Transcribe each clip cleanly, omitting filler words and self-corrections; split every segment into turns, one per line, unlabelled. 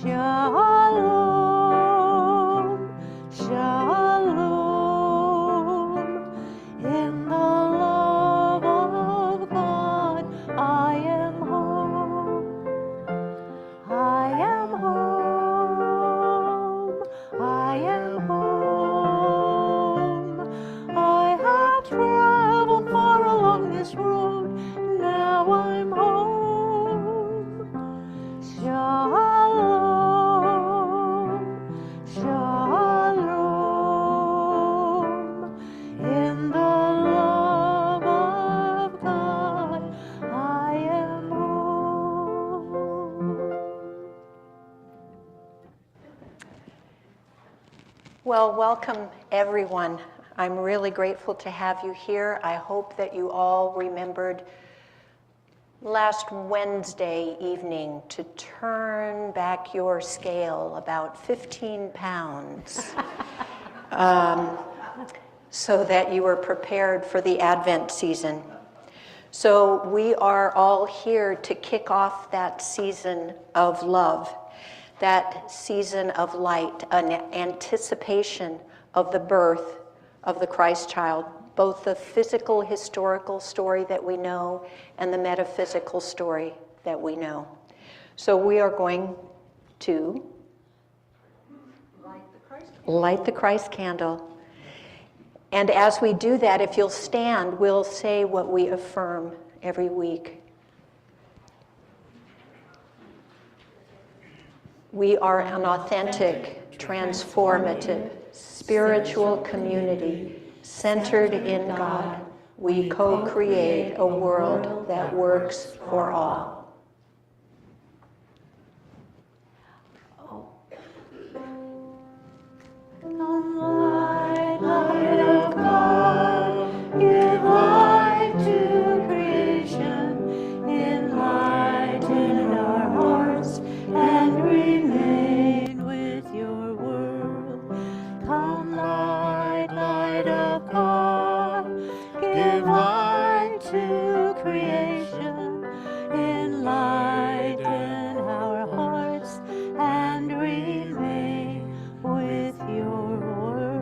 Shalom, shalom. In the love of God, I am home. I am home. I am home. I have traveled far along this road. Now I'm home. Shalom, shalom. In the love of God, I am home.
Well, welcome everyone. I'm really grateful to have you here. I hope that you all remembered last Wednesday evening to turn back your scale about 15 pounds so that you were prepared for the Advent season. So we are all here to kick off that season of love, that season of light, an anticipation of the birth of the Christ child, both the physical, historical story that we know and the metaphysical story that we know. So we are going to light the Christ candle. And as we do that, if you'll stand, we'll say what we affirm every week. We are an authentic, transformative, spiritual community centered in God. We co-create a world that works for all.
Light, light of God, give light to creation, enlighten our hearts, and remain with your world. Come, light, light of God, give light to creation, enlighten our hearts, and remain with your word.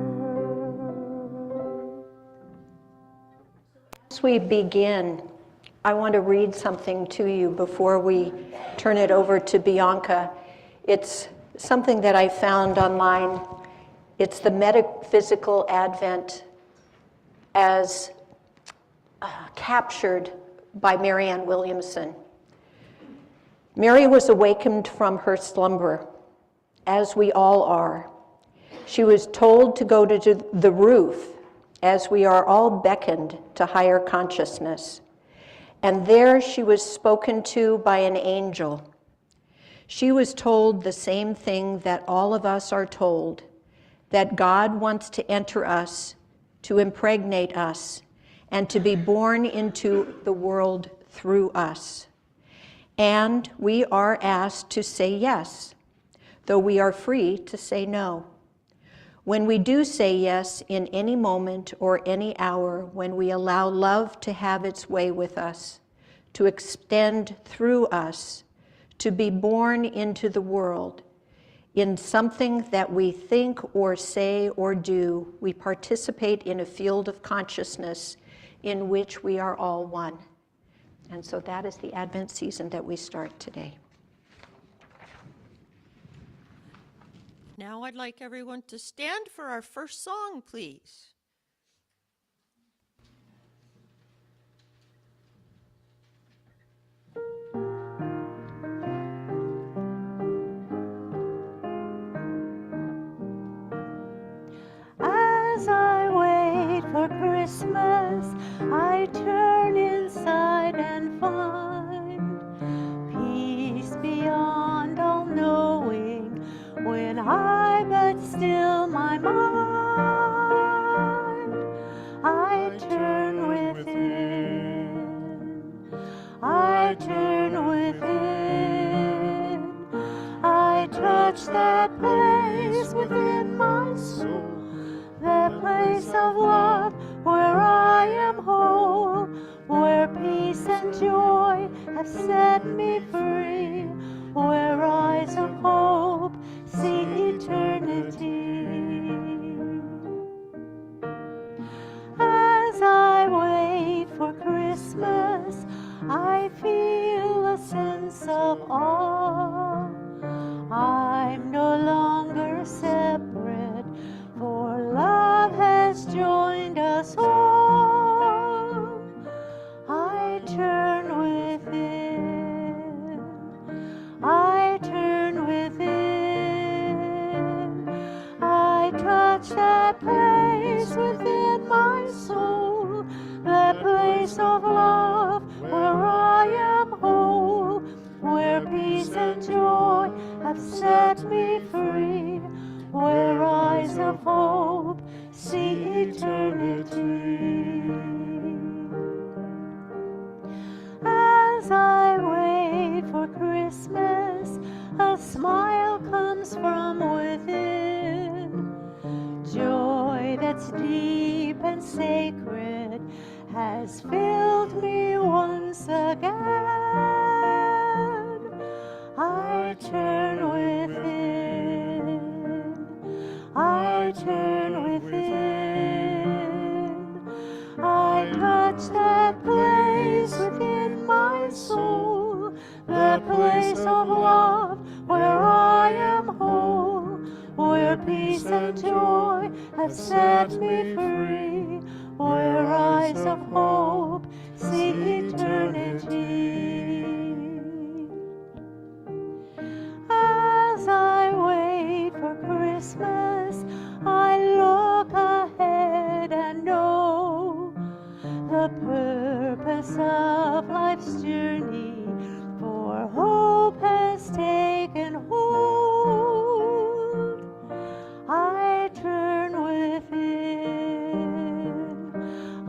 As we begin, I want to read something to you before we turn it over to Bianca. It's something that I found online. It's the metaphysical Advent as captured by Marianne Williamson. Mary was awakened from her slumber, as we all are. She was told to go to the roof, as we are all beckoned to higher consciousness. And there she was spoken to by an angel. She was told the same thing that all of us are told, that God wants to enter us, to impregnate us, and to be born into the world through us. And we are asked to say yes, though we are free to say no. When we do say yes in any moment or any hour, when we allow love to have its way with us, to extend through us, to be born into the world, in something that we think or say or do, we participate in a field of consciousness in which we are all one. And so that is the Advent season that we start today.
Now I'd like everyone to stand for our first song, please.
As I wait for Christmas, I turn inside and find peace beyond all knowing when I but still my mind. I turn within, I turn within, I touch that place within my soul, that place of love where I am whole, where peace and joy have set me free, where eyes of hope all. I'm no longer separate, for love has joined us all. I turn within, I turn within, I touch that place within my soul, that place of love where I am whole, where peace and joy have set me free, where eyes of hope see eternity. As I wait for Christmas, a smile comes from within. Joy that's deep and sacred has filled me once again. I turn within, I turn within, I touch that place within my soul, that place of love where I am whole, where peace and joy have set me free, where eyes of hope see eternity. As I wait for Christmas, I look ahead and know the purpose of life's journey, for hope has taken hold. I turn within,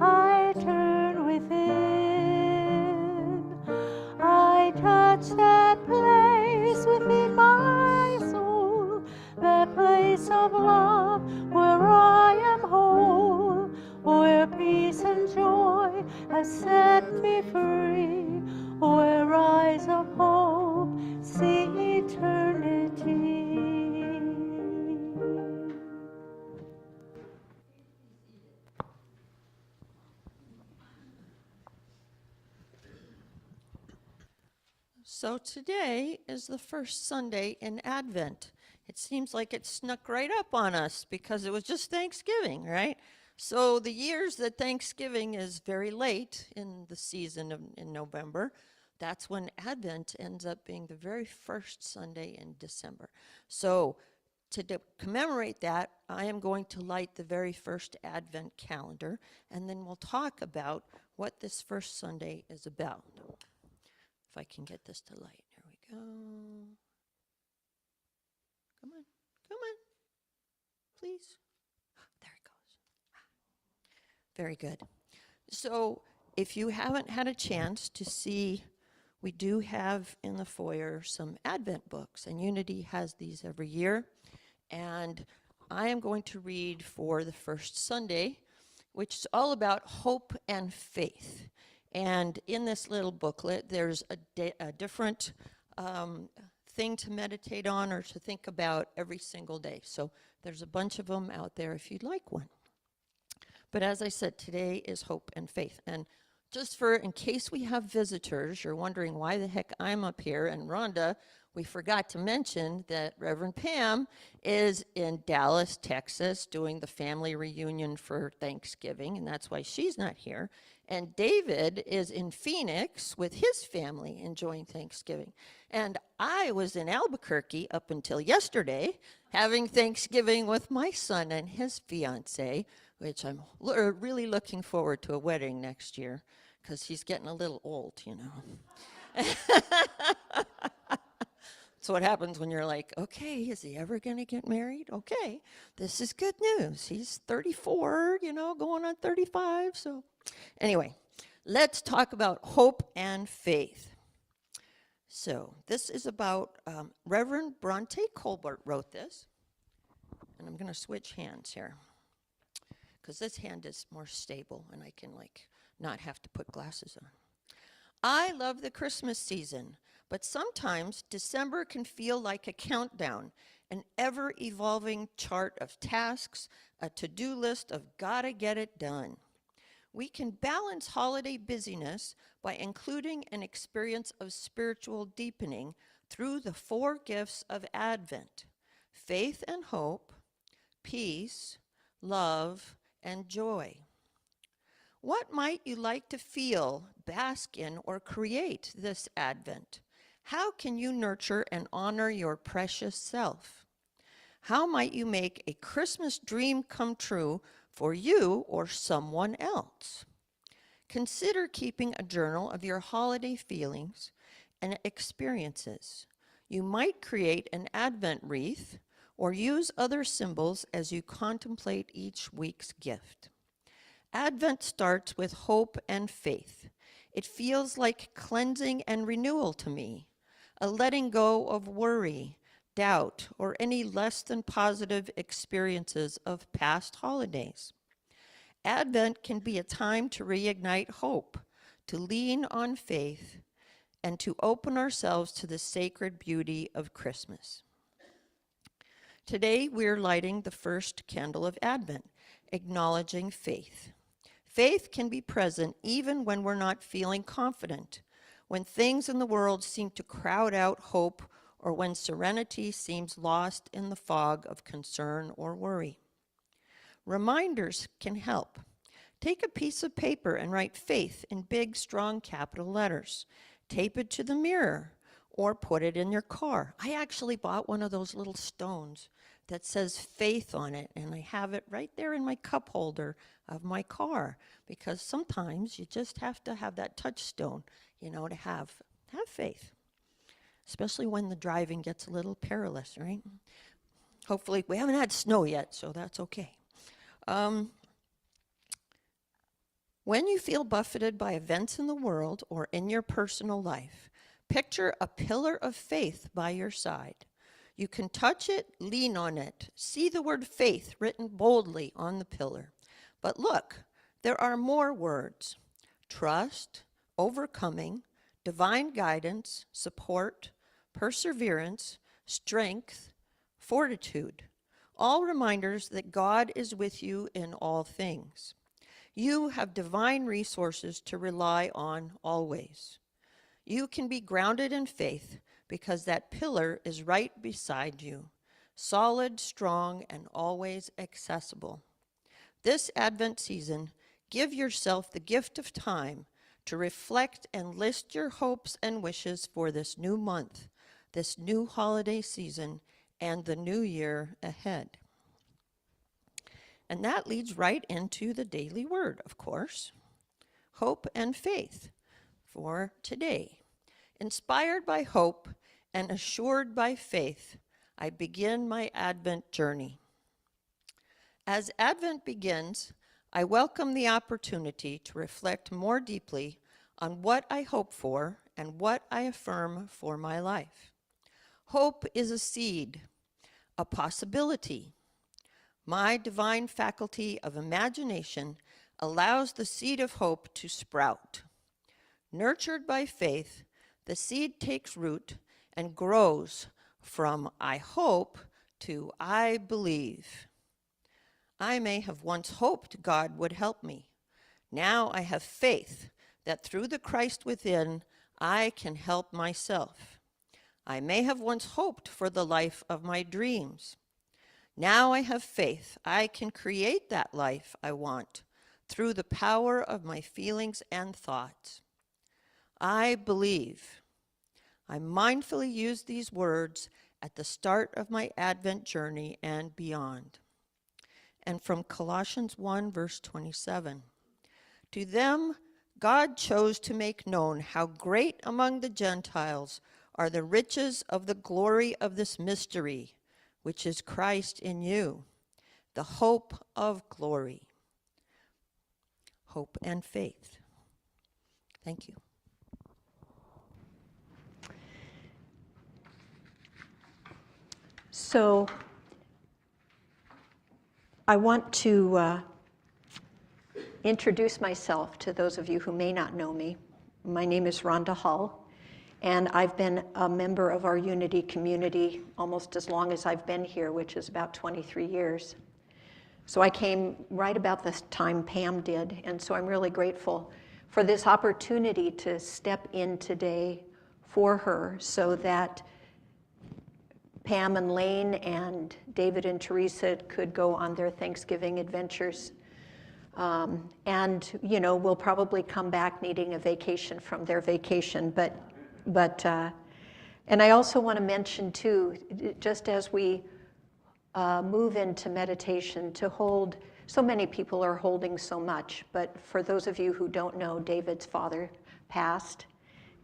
I turn within, I touch that place within my soul, that place of love where I am whole, where peace and joy has set me free, where eyes of hope see eternity.
So today is the first Sunday in Advent. It seems like it snuck right up on us because it was just Thanksgiving, right? So the years that Thanksgiving is very late in the season in November, that's when Advent ends up being the very first Sunday in December. So to commemorate that, I am going to light the very first Advent calendar, and then we'll talk about what this first Sunday is about. If I can get this to light. Here we go. Come on. Come on. Please. There it goes. Very good. So if you haven't had a chance to see, we do have in the foyer some Advent books, and Unity has these every year. And I am going to read for the first Sunday, which is all about hope and faith. And in this little booklet, there's a different thing to meditate on or to think about every single day. So there's a bunch of them out there if you'd like one. But as I said, today is hope and faith. And just for in case we have visitors, you're wondering why the heck I'm up here. And Rhonda, we forgot to mention that Reverend Pam is in Dallas, Texas, doing the family reunion for Thanksgiving, and that's why she's not here. And David is in Phoenix with his family enjoying Thanksgiving. And I was in Albuquerque up until yesterday having Thanksgiving with my son and his fiance, which I'm really looking forward to a wedding next year because he's getting a little old, you know. That's what happens when you're like, okay, is he ever going to get married? Okay, this is good news. He's 34, you know, going on 35. So anyway, let's talk about hope and faith. So this is about Reverend Bronte Colbert wrote this. And I'm going to switch hands here because this hand is more stable and I can not have to put glasses on. I love the Christmas season, but sometimes December can feel like a countdown, an ever-evolving chart of tasks, a to-do list of gotta get it done. We can balance holiday busyness by including an experience of spiritual deepening through the 4 gifts of Advent: faith and hope, peace, love, and joy. What might you like to feel, bask in, or create this Advent? How can you nurture and honor your precious self? How might you make a Christmas dream come true for you or someone else? Consider keeping a journal of your holiday feelings and experiences. You might create an Advent wreath or use other symbols as you contemplate each week's gift. Advent starts with hope and faith. It feels like cleansing and renewal to me, a letting go of worry, doubt, or any less than positive experiences of past holidays. Advent can be a time to reignite hope, to lean on faith, and to open ourselves to the sacred beauty of Christmas. Today, we're lighting the first candle of Advent, acknowledging faith. Faith can be present even when we're not feeling confident, when things in the world seem to crowd out hope, or when serenity seems lost in the fog of concern or worry. Reminders can help. Take a piece of paper and write faith in big, strong capital letters. Tape it to the mirror or put it in your car. I actually bought one of those little stones that says faith on it, and I have it right there in my cup holder of my car, because sometimes you just have to have that touchstone, to have faith, especially when the driving gets a little perilous, right? Hopefully, we haven't had snow yet, so that's okay. When you feel buffeted by events in the world or in your personal life, picture a pillar of faith by your side. You can touch it, lean on it, see the word faith written boldly on the pillar. But look, there are more words: trust, overcoming, divine guidance, support, perseverance, strength, fortitude. All reminders that God is with you in all things. You have divine resources to rely on always. You can be grounded in faith because that pillar is right beside you, solid, strong, and always accessible. This Advent season, give yourself the gift of time to reflect and list your hopes and wishes for this new month, this new holiday season, and the new year ahead. And that leads right into the daily word, of course. Hope and faith for today. Inspired by hope and assured by faith, I begin my Advent journey. As Advent begins, I welcome the opportunity to reflect more deeply on what I hope for and what I affirm for my life. Hope is a seed, a possibility. My divine faculty of imagination allows the seed of hope to sprout. Nurtured by faith, the seed takes root and grows from I hope to I believe. I may have once hoped God would help me. Now I have faith that through the Christ within, I can help myself. I may have once hoped for the life of my dreams. Now I have faith I can create that life I want through the power of my feelings and thoughts. I believe. I mindfully use these words at the start of my Advent journey and beyond. And from Colossians 1, verse 27, to them God chose to make known how great among the Gentiles are the riches of the glory of this mystery, which is Christ in you, the hope of glory. Hope and faith. Thank you.
So I want to introduce myself to those of you who may not know me. My name is Rhonda Hull, and I've been a member of our Unity community almost as long as I've been here, which is about 23 years. So I came right about the time Pam did, and so I'm really grateful for this opportunity to step in today for her so that Pam and Lane and David and Teresa could go on their Thanksgiving adventures. And, you know, we'll probably come back needing a vacation from their vacation. And I also want to mention, too, just as we move into meditation, to hold, so many people are holding so much, but for those of you who don't know, David's father passed.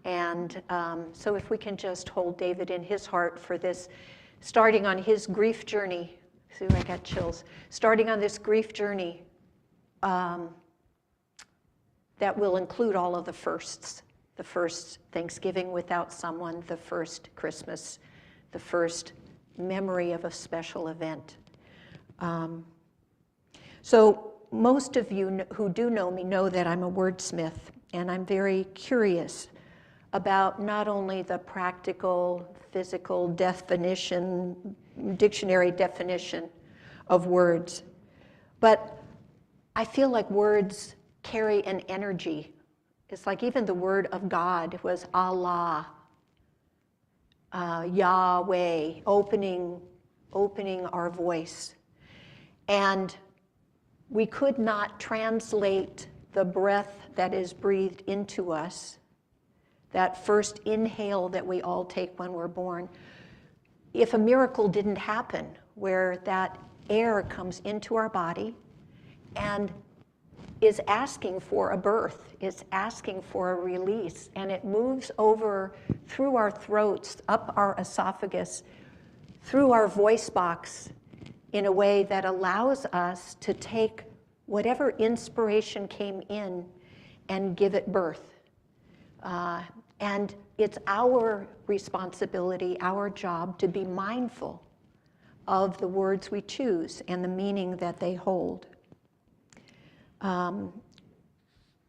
And so if we can just hold David in his heart for this, starting on his grief journey. See, I got chills. Starting on this grief journey that will include all of the firsts. The first Thanksgiving without someone, the first Christmas, the first memory of a special event. So most of you who do know me know that I'm a wordsmith, and I'm very curious about not only the practical, physical definition, dictionary definition of words, but I feel like words carry an energy. It's like even the word of God was Allah, Yahweh, opening our voice. And we could not translate the breath that is breathed into us, that first inhale that we all take when we're born, if a miracle didn't happen where that air comes into our body and is asking for a birth, is asking for a release, and it moves over through our throats, up our esophagus, through our voice box in a way that allows us to take whatever inspiration came in and give it birth. And it's our responsibility, our job, to be mindful of the words we choose and the meaning that they hold.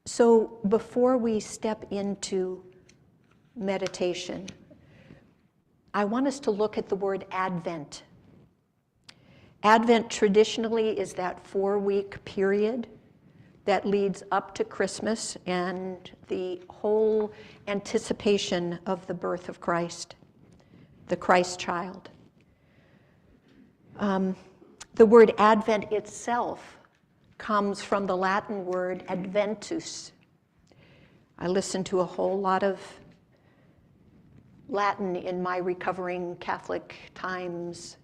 So before we step into meditation, I want us to look at the word Advent. Advent traditionally is that 4-week period that leads up to Christmas and the whole anticipation of the birth of Christ, the Christ child. The word Advent itself comes from the Latin word adventus. I listened to a whole lot of Latin in my recovering Catholic times,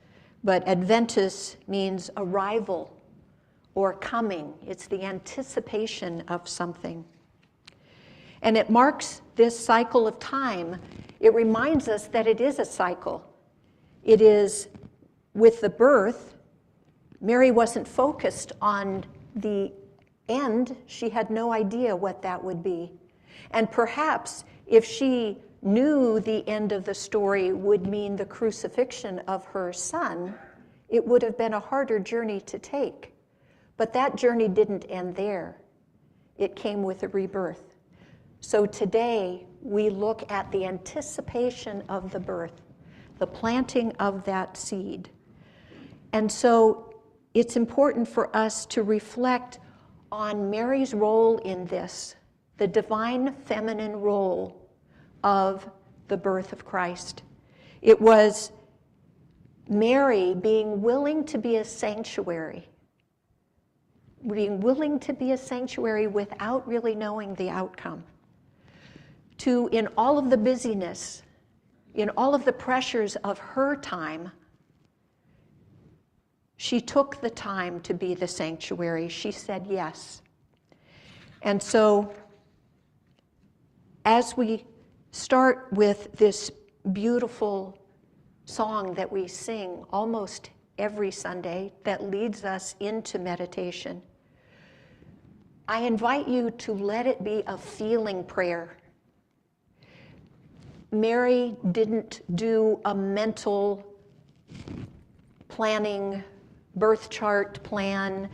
but adventus means arrival or coming. It's the anticipation of something. And it marks this cycle of time. It reminds us that it is a cycle. It is with the birth. Mary wasn't focused on the end. She had no idea what that would be. And perhaps if she knew the end of the story would mean the crucifixion of her son, it would have been a harder journey to take. But that journey didn't end there. It came with a rebirth. So today we look at the anticipation of the birth, the planting of that seed. And so it's important for us to reflect on Mary's role in this, the divine feminine role of the birth of Christ. It was Mary being willing to be a sanctuary, without really knowing the outcome. To, in all of the busyness, in all of the pressures of her time, she took the time to be the sanctuary. She said yes. And so, as we start with this beautiful song that we sing almost every Sunday that leads us into meditation, I invite you to let it be a feeling prayer. Mary didn't do a mental planning, birth chart plan.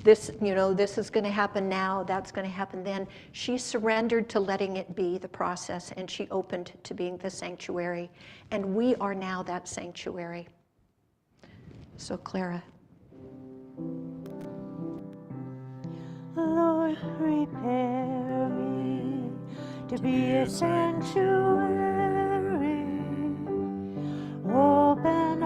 This is going to happen now, that's going to happen then. She surrendered to letting it be the process, and she opened to being the sanctuary. And we are now that sanctuary. So, Clara.
Lord, prepare me to be a sanctuary. Open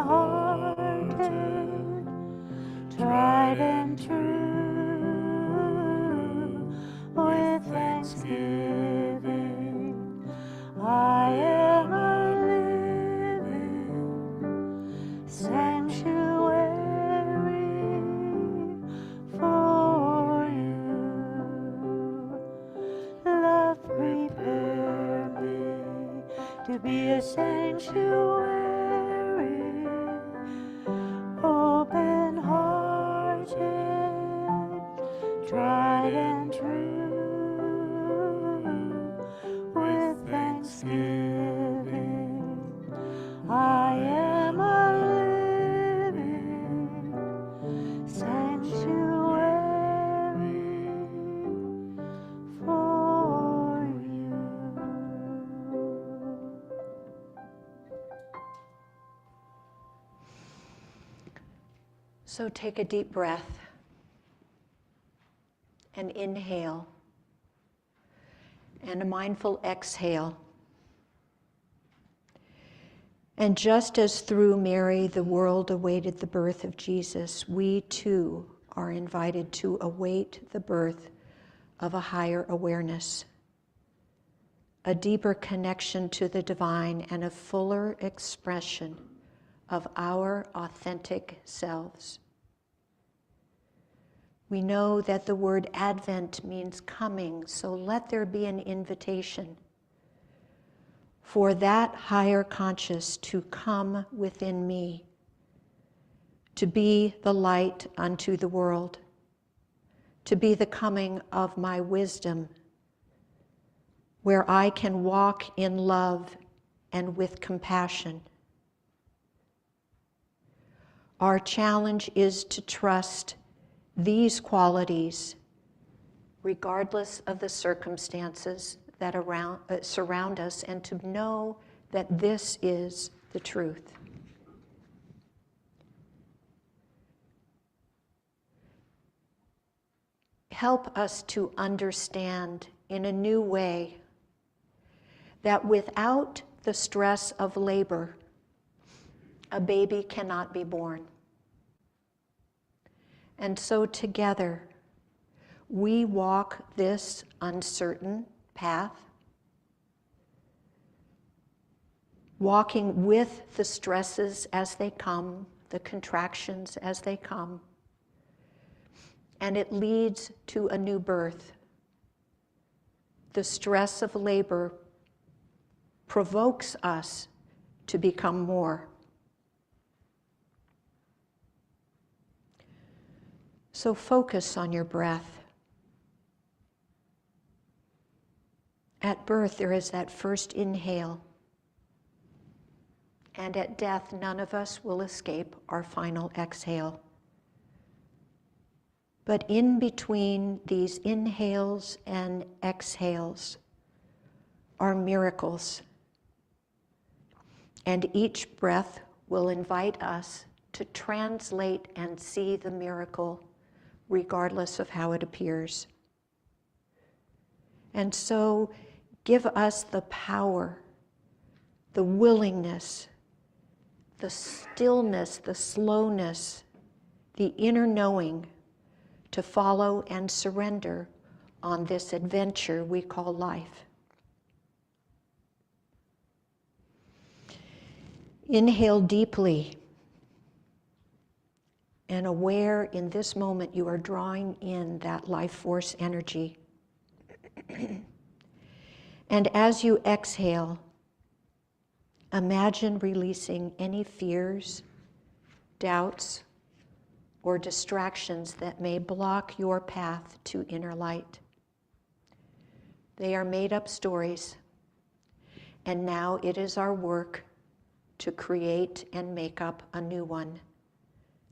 So take a deep breath and inhale, and a mindful exhale. And just as through Mary the world awaited the birth of Jesus, we too are invited to await the birth of a higher awareness, a deeper connection to the divine, and a fuller expression of our authentic selves. We know that the word Advent means coming, so let there be an invitation for that higher conscious to come within me, to be the light unto the world, to be the coming of my wisdom, where I can walk in love and with compassion. Our challenge is to trust these qualities, regardless of the circumstances that surround us, and to know that this is the truth. Help us to understand in a new way that without the stress of labor, a baby cannot be born. And so together, we walk this uncertain path, walking with the stresses as they come, the contractions as they come, and it leads to a new birth. The stress of labor provokes us to become more. So focus on your breath. At birth, there is that first inhale, and at death, none of us will escape our final exhale. But in between these inhales and exhales are miracles, and each breath will invite us to translate and see the miracle regardless of how it appears. And so give us the power, the willingness, the stillness, the slowness, the inner knowing to follow and surrender on this adventure we call life. Inhale deeply, and aware in this moment you are drawing in that life force energy. And as you exhale, imagine releasing any fears, doubts, or distractions that may block your path to inner light. They are made-up stories, and now it is our work to create and make up a new one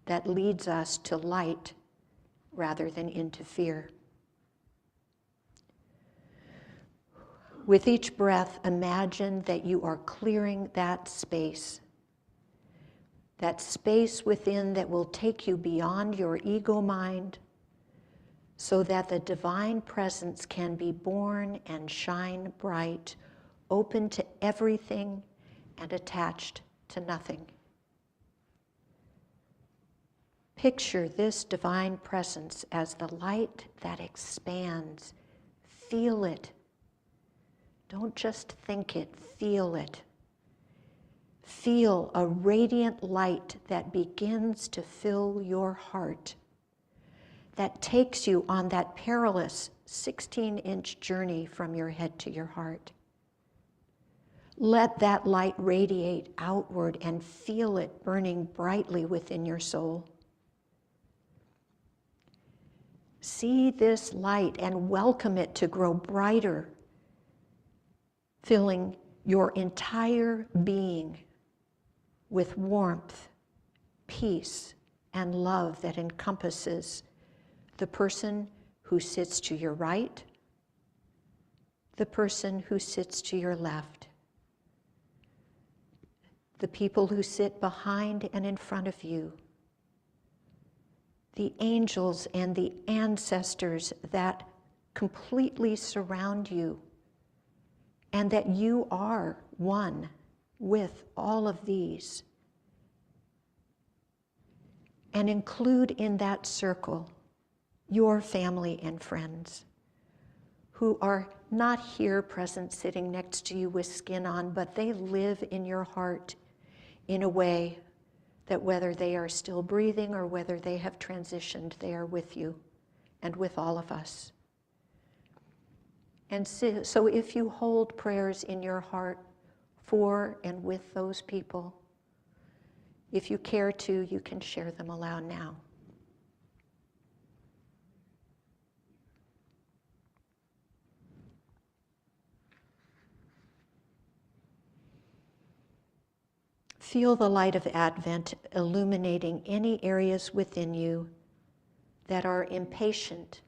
that leads us to light rather than into fear. With each breath, imagine that you are clearing that space within that will take you beyond your ego mind, so that the divine presence can be born and shine bright, open to everything and attached to nothing. Picture this divine presence as the light that expands. Feel it. Don't just think it, feel it. Feel a radiant light that begins to fill your heart, that takes you on that perilous 16-inch journey from your head to your heart. Let that light radiate outward and feel it burning brightly within your soul. See this light and welcome it to grow brighter, filling your entire being with warmth, peace, and love that encompasses the person who sits to your right, the person who sits to your left, the people who sit behind and in front of you, the angels and the ancestors that completely surround you, and that you are one with all of these. And include in that circle your family and friends who are not here present sitting next to you with skin on, but they live in your heart in a way that whether they are still breathing or whether they have transitioned, they are with you and with all of us. And so if you hold prayers in your heart for and with those people, if you care to, you can share them aloud now. Feel the light of Advent illuminating any areas within you that are impatient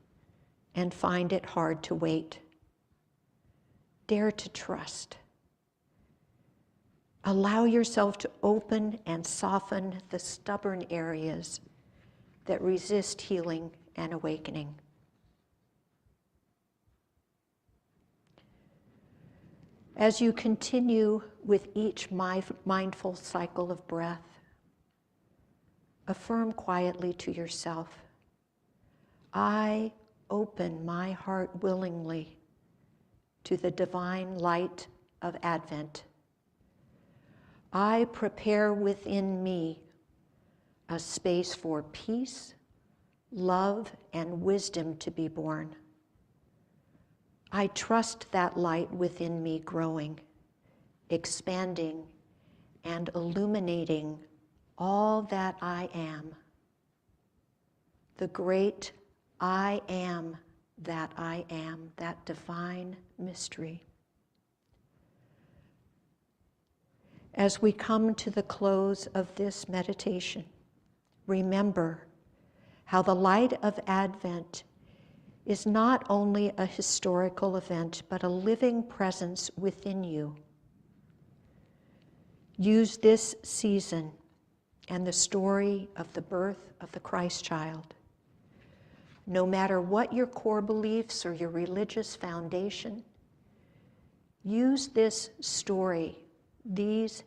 and find it hard to wait. Dare to trust. Allow yourself to open and soften the stubborn areas that resist healing and awakening. As you continue with each mindful cycle of breath, affirm quietly to yourself, I open my heart willingly to the divine light of Advent. I prepare within me a space for peace, love, and wisdom to be born. I trust that light within me growing, expanding, and illuminating all that I am. The great I am, that divine mystery. As we come to the close of this meditation, remember how the light of Advent is not only a historical event, but a living presence within you. Use this season and the story of the birth of the Christ child, no matter what your core beliefs or your religious foundation, use this story, these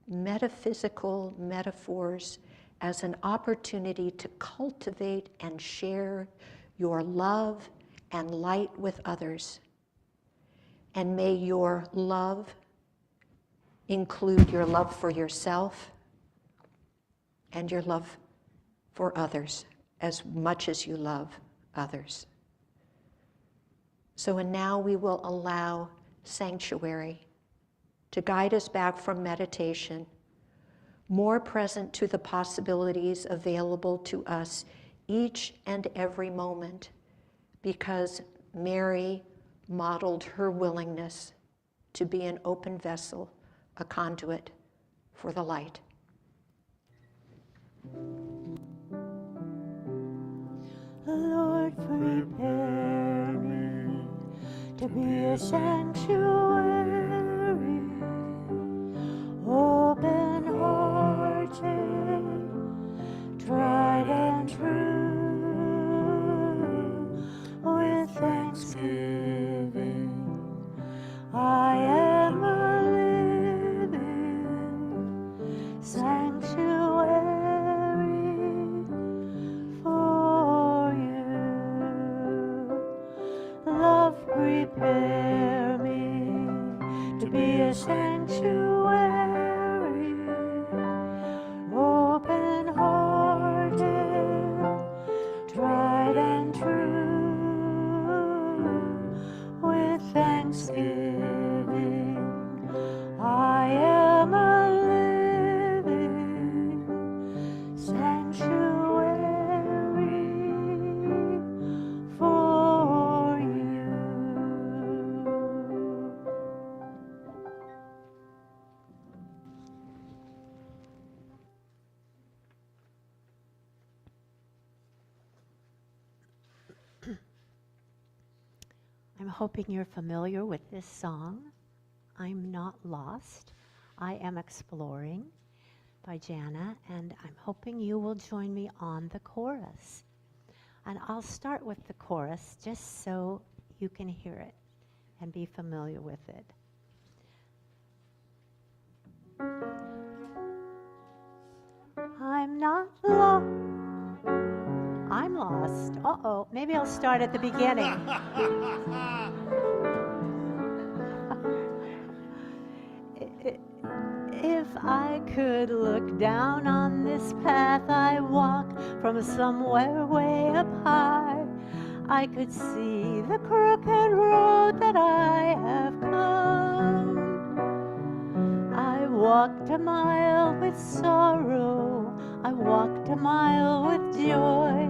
metaphysical metaphors, as an opportunity to cultivate and share your love and light with others. And may your love include your love for yourself and your love for others as much as you love others. So, and now we will allow sanctuary to guide us back from meditation, more present to the possibilities available to us each and every moment, because Mary modeled her willingness to be an open vessel, a conduit for the light.
Lord, prepare me to be a sanctuary, open-hearted, tried and true. With thanksgiving, I am a living sanctuary for you. Love, prepare me to be a sanctuary, open-hearted, tried and true. With thanksgiving, I am a living sanctuary for you. I'm hoping you're familiar with this song, I'm Not Lost, I Am Exploring, by Jana, and I'm hoping you will join me on the chorus. And I'll start with the chorus just so you can hear it and be familiar with it. I'm not lost. I'm lost. Uh-oh. Maybe I'll start at the beginning. If I could look down on this path I walk from somewhere way up high, I could see the crooked road that I have come. I walked a mile with sorrow, I walked a mile with joy.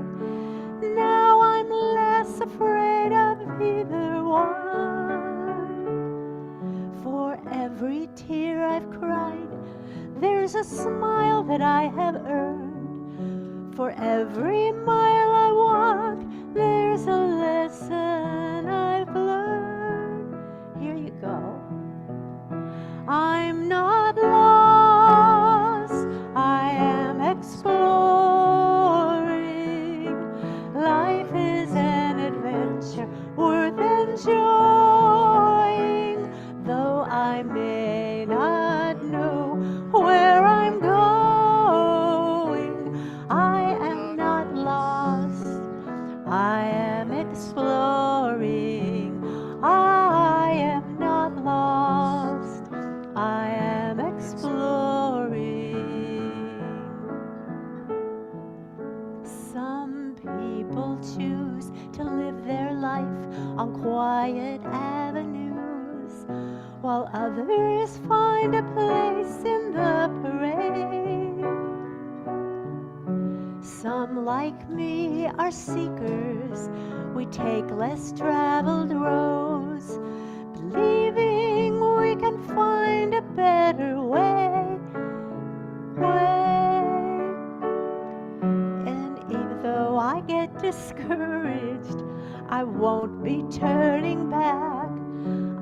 Now I'm less afraid of either one. For every tear I've cried, there's a smile that I have earned. For every mile I walk, there's a lesson I've learned. Here you go. I'm not lost, I am exploring. Life is an adventure worth enjoying, though I may not know where I'm going. I am not lost, I am exploring. I am not lost, I am exploring. Some people choose to live their life on quiet avenues, while others find a place in the parade. Some, like me, are seekers. We take less traveled roads, believing we can find a better way. And even though I get discouraged, I won't be turning back.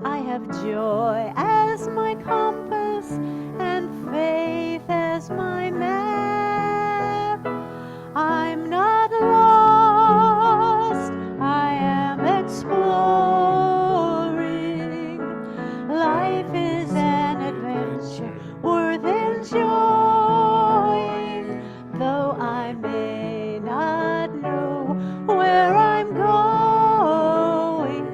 I have joy as my compass and faith as my map. I'm not lost, I am exploring. Life is an adventure worth enjoying, though I may not know where I'm going.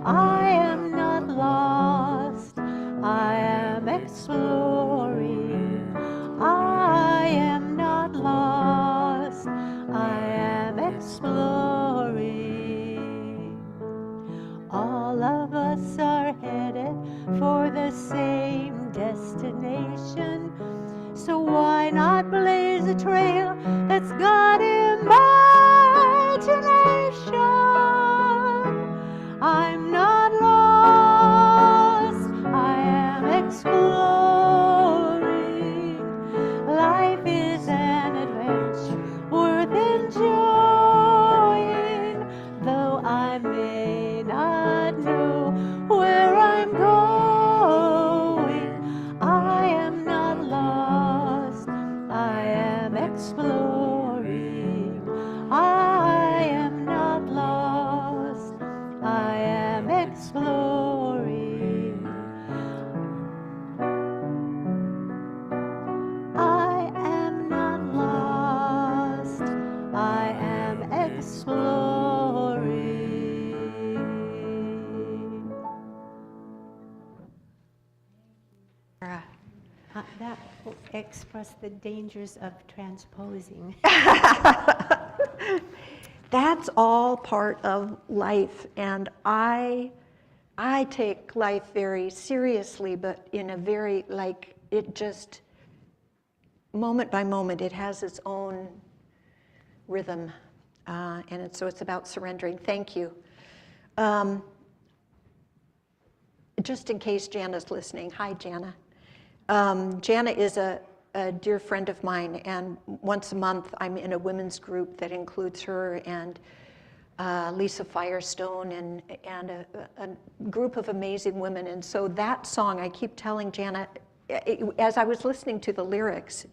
I am not lost, I am exploring. I am not lost, I am exploring. All of us are headed for the same destination, so why not blaze a trail that's got imagination? I'm not lost, I am exploring. Life is an adventure worth enjoying, though I may not know where I'm going. I am not lost, I am exploring. I am not lost, I am exploring. I am not lost, I am exploring. That will express the dangers of transposing.
That's all part of life, and I take life very seriously, but in a very, like, it just, moment by moment, it has its own rhythm, and so it's about surrendering. Thank you. Just in case Jana's listening, hi Jana. Jana is a dear friend of mine, and once a month I'm in a women's group that includes her and Lisa Firestone and a group of amazing women. And so that song, I keep telling Jana, as I was listening to the lyrics,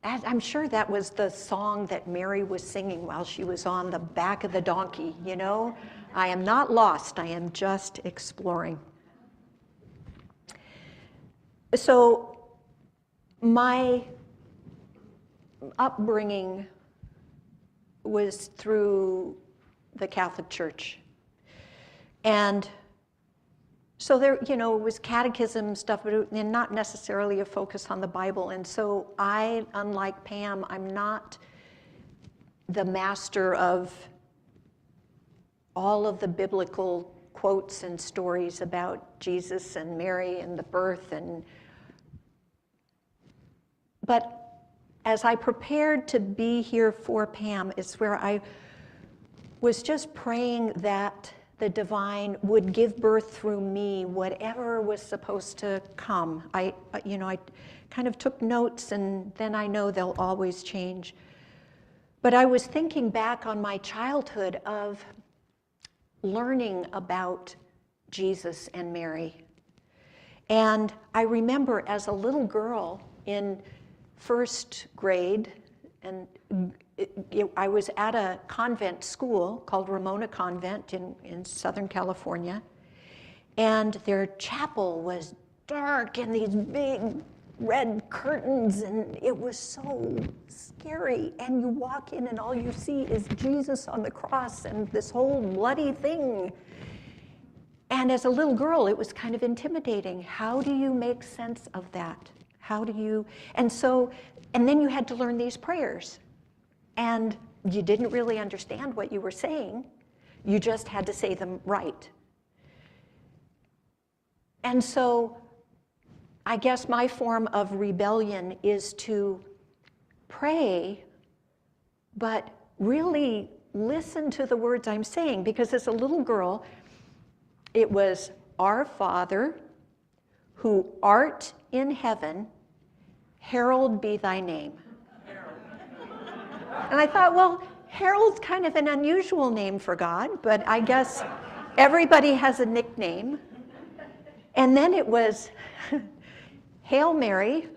I'm sure that was the song that Mary was singing while she was on the back of the donkey, you know? I am not lost, I am just exploring. So my upbringing was through the Catholic Church. And so there, you know, it was catechism stuff, but not necessarily a focus on the Bible. And so I, unlike Pam, I'm not the master of all of the biblical quotes and stories about Jesus and Mary and the birth. But as I prepared to be here for Pam, it's where I was just praying that the divine would give birth through me, whatever was supposed to come. I kind of took notes, and then I know they'll always change. But I was thinking back on my childhood of learning about Jesus and Mary. And I remember as a little girl in first grade, and I was at a convent school called Ramona Convent in Southern California, and their chapel was dark and these big red curtains, and it was so scary. And you walk in and all you see is Jesus on the cross and this whole bloody thing. And as a little girl, it was kind of intimidating. How do you make sense of that? How do you, and then you had to learn these prayers. And you didn't really understand what you were saying. You just had to say them right. And so I guess my form of rebellion is to pray, but really listen to the words I'm saying. Because as a little girl, it was, "Our Father, who art in heaven, hallowed be thy name." And I thought, well, Harold's kind of an unusual name for God, but I guess everybody has a nickname. And then it was, "Hail Mary,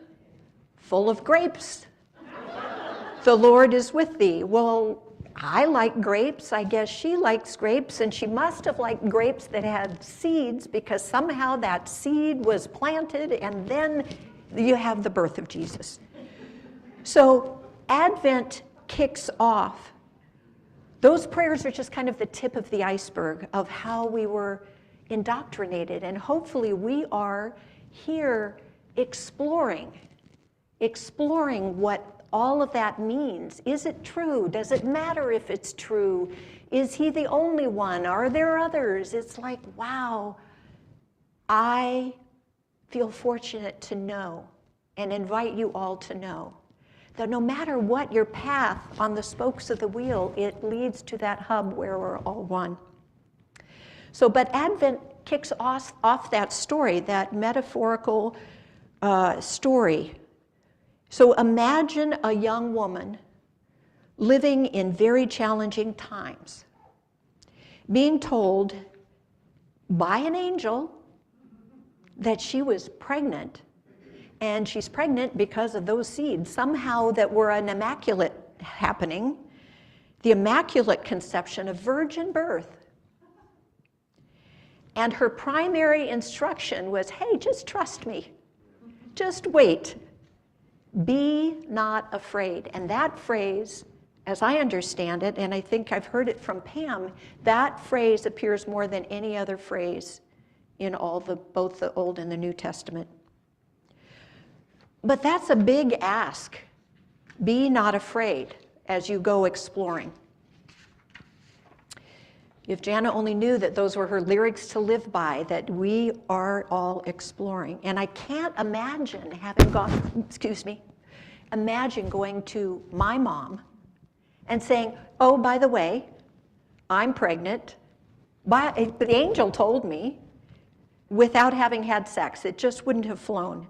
full of grapes. The Lord is with thee." Well, I like grapes. I guess she likes grapes, and she must have liked grapes that had seeds, because somehow that seed was planted, and then you have the birth of Jesus. So Advent kicks off. Those prayers are just kind of the tip of the iceberg of how we were indoctrinated, and hopefully we are here exploring what all of that means. Is it true? Does it matter if it's true? Is he the only one? Are there others? It's like, wow, I feel fortunate to know and invite you all to know that no matter what your path on the spokes of the wheel, it leads to that hub where we're all one. So, but Advent kicks off that story, that metaphorical story. So imagine a young woman living in very challenging times, being told by an angel that she was pregnant. And she's pregnant because of those seeds, somehow that were an immaculate happening, the immaculate conception, a virgin birth. And her primary instruction was, hey, just trust me. Just wait. Be not afraid. And that phrase, as I understand it, and I think I've heard it from Pam, that phrase appears more than any other phrase in both the Old and the New Testament. But that's a big ask. Be not afraid as you go exploring. If Jana only knew that those were her lyrics to live by, that we are all exploring. And I can't imagine imagine going to my mom and saying, oh, by the way, I'm pregnant. The angel told me, without having had sex. It just wouldn't have flown.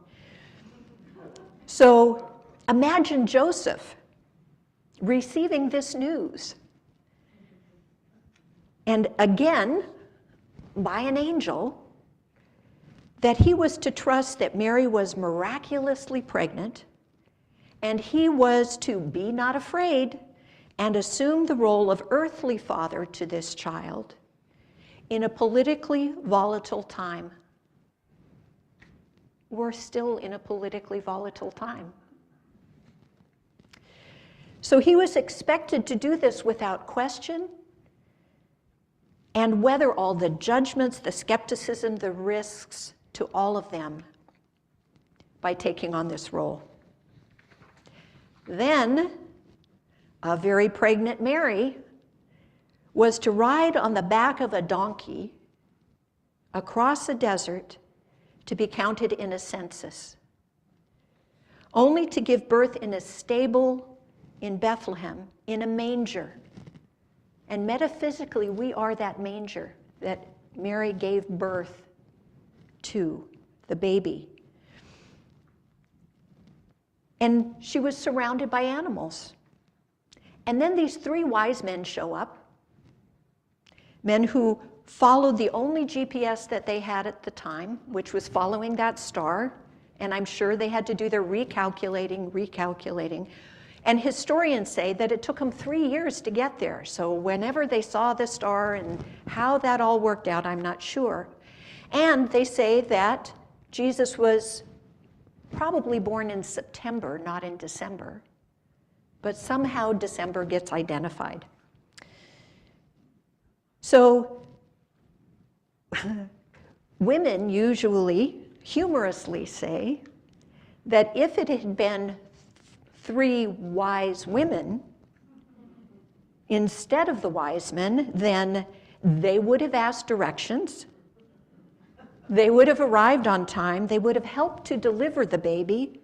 So imagine Joseph receiving this news. And again, by an angel, that he was to trust that Mary was miraculously pregnant, And he was to be not afraid and assume the role of earthly father to this child in a politically volatile time. We're still in a politically volatile time. So he was expected to do this without question, and weather all the judgments, the skepticism, the risks to all of them by taking on this role. Then, a very pregnant Mary was to ride on the back of a donkey across a desert to be counted in a census, only to give birth in a stable in Bethlehem, in a manger. And metaphysically, we are that manger that Mary gave birth to, the baby. And she was surrounded by animals. And then these 3 wise men show up, men who followed the only GPS that they had at the time, which was following that star. And I'm sure they had to do their recalculating. And historians say that it took them 3 years to get there. So whenever they saw the star and how that all worked out, I'm not sure. And they say that Jesus was probably born in September, not in December. But somehow December gets identified. So women usually humorously say that if it had been 3 wise women instead of the wise men, then they would have asked directions, they would have arrived on time, they would have helped to deliver the baby,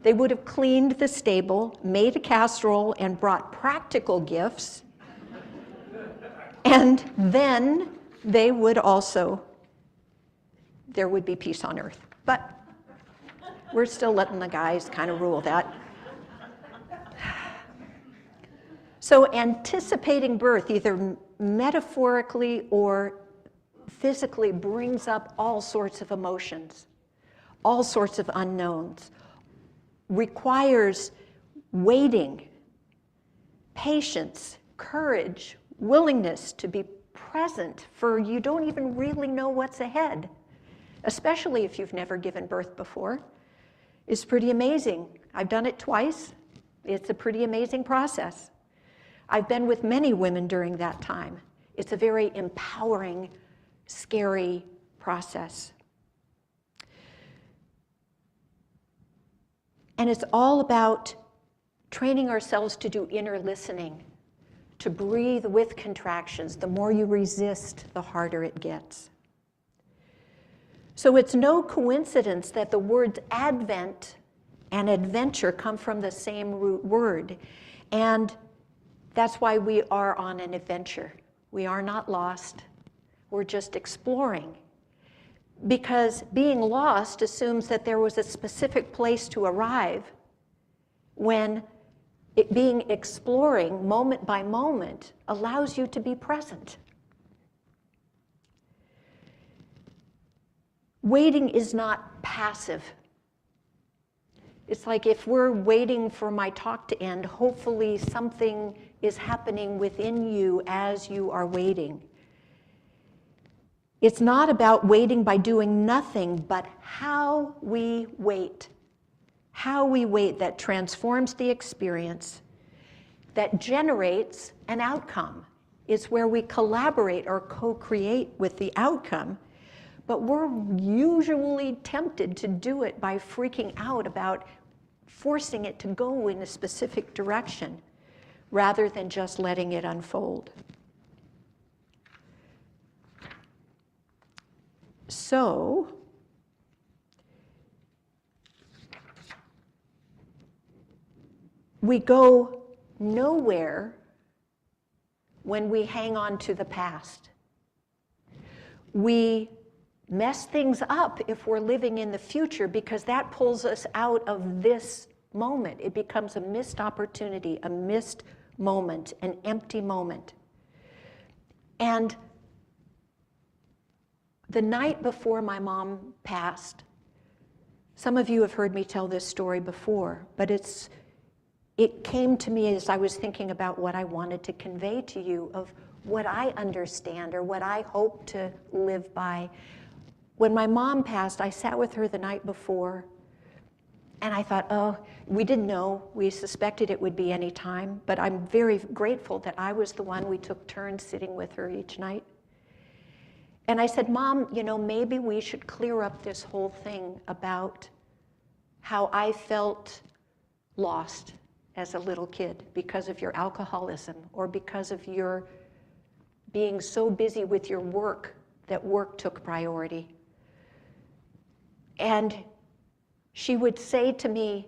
they would have cleaned the stable, made a casserole, and brought practical gifts, and then they would also, there would be peace on earth. But we're still letting the guys kind of rule that. So anticipating birth, either metaphorically or physically, brings up all sorts of emotions, all sorts of unknowns, requires waiting, patience, courage, willingness to be present, for you don't even really know what's ahead, especially if you've never given birth before. It's pretty amazing. I've done it twice. It's a pretty amazing process. I've been with many women during that time. It's a very empowering, scary process. And it's all about training ourselves to do inner listening, to breathe with contractions. The more you resist, the harder it gets. So it's no coincidence that the words Advent and adventure come from the same root word. And that's why we are on an adventure. We are not lost. We're just exploring. Because being lost assumes that there was a specific place to arrive, when being exploring moment by moment allows you to be present. Waiting is not passive. It's like if we're waiting for my talk to end, hopefully something is happening within you as you are waiting. It's not about waiting by doing nothing, but how we wait. How we wait that transforms the experience, that generates an outcome. It's where we collaborate or co-create with the outcome, but we're usually tempted to do it by freaking out about forcing it to go in a specific direction, rather than just letting it unfold. So, we go nowhere when we hang on to the past. We mess things up if we're living in the future, because that pulls us out of this moment. It becomes a missed opportunity, a missed moment, an empty moment. And the night before my mom passed, some of you have heard me tell this story before, but it's it came to me as I was thinking about what I wanted to convey to you of what I understand or what I hope to live by. When my mom passed, I sat with her the night before, and I thought, oh, we didn't know. We suspected it would be any time, but I'm very grateful that I was the one. We took turns sitting with her each night. And I said, Mom, you know, maybe we should clear up this whole thing about how I felt lost as a little kid because of your alcoholism or because of your being so busy with your work that work took priority. And she would say to me,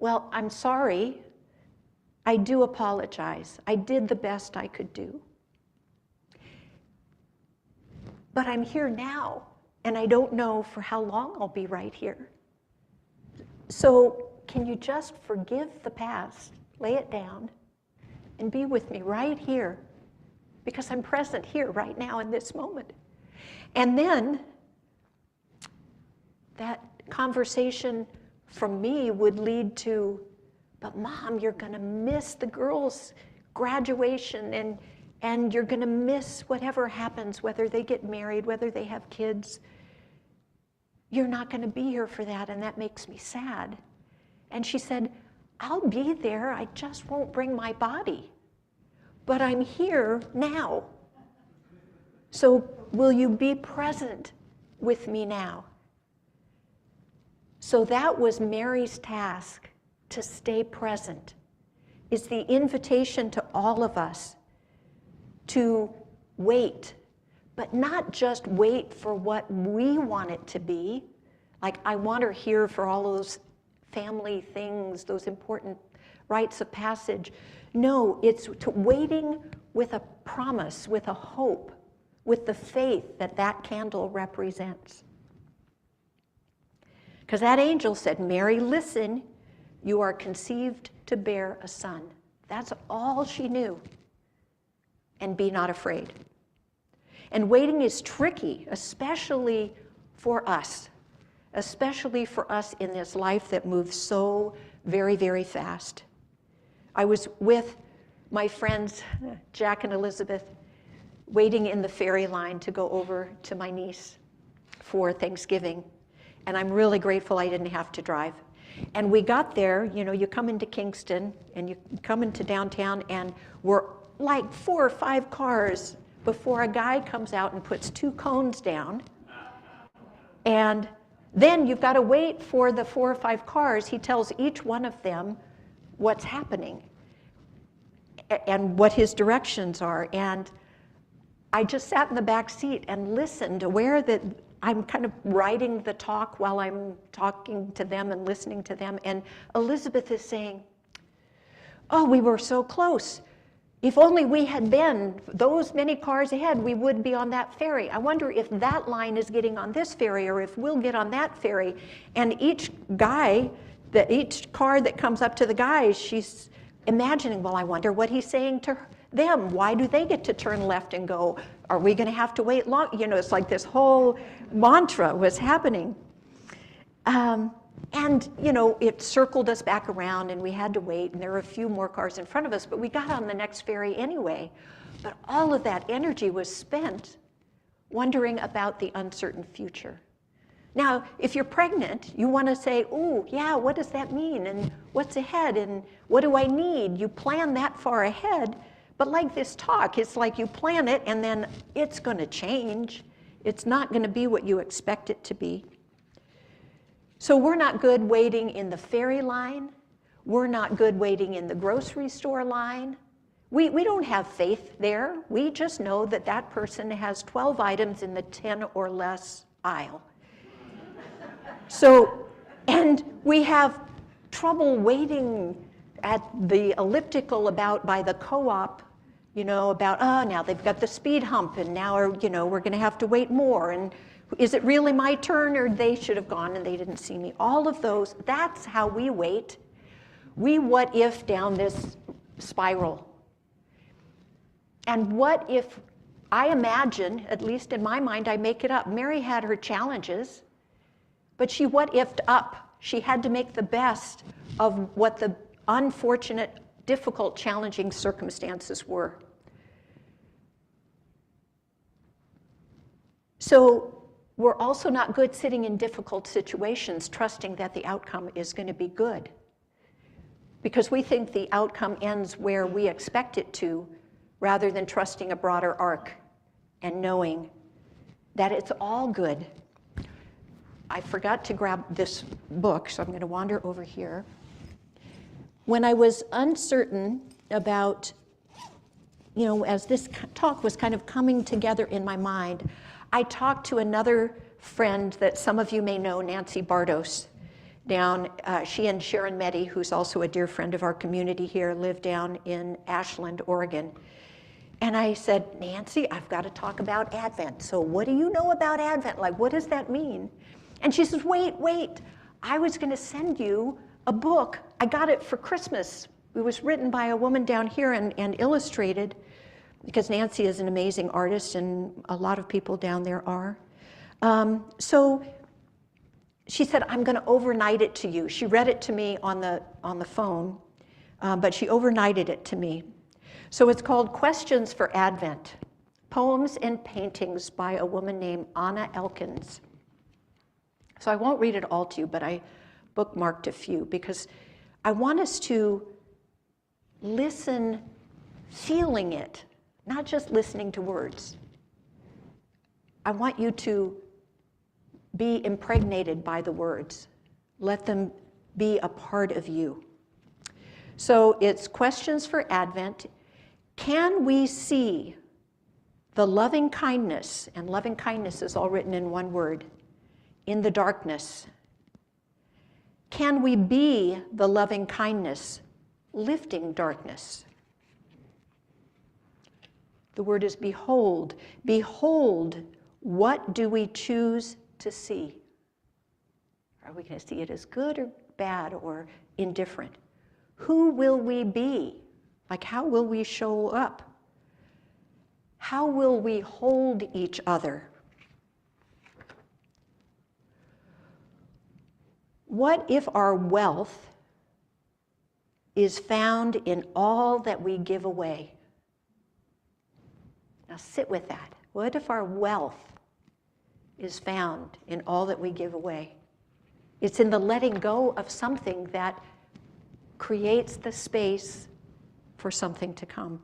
well, I'm sorry. I do apologize. I did the best I could do. But I'm here now, and I don't know for how long I'll be right here. So can you just forgive the past, lay it down, and be with me right here? Because I'm present here right now in this moment. And then that conversation from me would lead to, but Mom, you're going to miss the girls' graduation, and you're going to miss whatever happens, whether they get married, whether they have kids. You're not going to be here for that, and that makes me sad. And she said, I'll be there, I just won't bring my body. But I'm here now. So will you be present with me now? So that was Mary's task, to stay present. It's the invitation to all of us to wait, but not just wait for what we want it to be. Like, I want her here for all those family things, those important rites of passage. No, it's waiting with a promise, with a hope, with the faith that that candle represents. Because that angel said, Mary, listen, you are conceived to bear a son. That's all she knew. And be not afraid. And waiting is tricky, especially for us in this life that moves so very, very fast. I was with my friends, Jack and Elizabeth, waiting in the ferry line to go over to my niece for Thanksgiving. And I'm really grateful I didn't have to drive. And we got there, you know, you come into Kingston and you come into downtown, and we're like 4 or 5 cars before a guy comes out and puts 2 cones down. And then you've got to wait for the 4 or 5 cars. He tells each one of them what's happening and what his directions are. And I just sat in the back seat and listened, aware that I'm kind of writing the talk while I'm talking to them and listening to them. And Elizabeth is saying, oh, we were so close. If only we had been those many cars ahead, we would be on that ferry. I wonder if that line is getting on this ferry or if we'll get on that ferry. And each car that comes up to the guys, she's imagining, well, I wonder what he's saying to them. Why do they get to turn left and go? Are we going to have to wait long? You know, it's like this whole mantra was happening. And, you know, it circled us back around and we had to wait, and there were a few more cars in front of us, but we got on the next ferry anyway. But all of that energy was spent wondering about the uncertain future. Now, if you're pregnant, you want to say, oh, yeah, what does that mean? And what's ahead? And what do I need? You plan that far ahead. But like this talk, it's like you plan it and then it's going to change. It's not going to be what you expect it to be. So we're not good waiting in the ferry line. We're not good waiting in the grocery store line. We don't have faith there. We just know that that person has 12 items in the 10 or less aisle. So, and we have trouble waiting at the elliptical by the co-op, you know, about, now they've got the speed hump and now, you know, we're going to have to wait more. And is it really my turn, or they should have gone and they didn't see me? All of those, that's how we wait. We what if down this spiral. And what if, I imagine, at least in my mind, I make it up. Mary had her challenges, but she what ifed up. She had to make the best of what the unfortunate, difficult, challenging circumstances were. So we're also not good sitting in difficult situations, trusting that the outcome is going to be good. Because we think the outcome ends where we expect it to, rather than trusting a broader arc and knowing that it's all good. I forgot to grab this book, so I'm going to wander over here. When I was uncertain about, as this talk was kind of coming together in my mind, I talked to another friend that some of you may know, Nancy Bardos, down, she and Sharon Meddy, who's also a dear friend of our community here, live down in Ashland, Oregon. And I said, Nancy, I've got to talk about Advent. So what do you know about Advent? Like, what does that mean? And she says, wait, I was going to send you a book. I got it for Christmas. It was written by a woman down here and illustrated, because Nancy is an amazing artist, and a lot of people down there are. So she said, I'm going to overnight it to you. She read it to me on the phone, but she overnighted it to me. So it's called Questions for Advent, Poems and Paintings by a woman named Anna Elkins. So I won't read it all to you, but I bookmarked a few, because I want us to listen, feeling it, not just listening to words. I want you to be impregnated by the words. Let them be a part of you. So it's Questions for Advent. Can we see the loving kindness, and loving kindness is all written in one word, in the darkness? Can we be the loving kindness, lifting darkness? The word is behold. Behold, what do we choose to see? Are we going to see it as good or bad or indifferent? Who will we be? Like, how will we show up? How will we hold each other? What if our wealth is found in all that we give away? Now sit with that. What if our wealth is found in all that we give away? It's in the letting go of something that creates the space for something to come.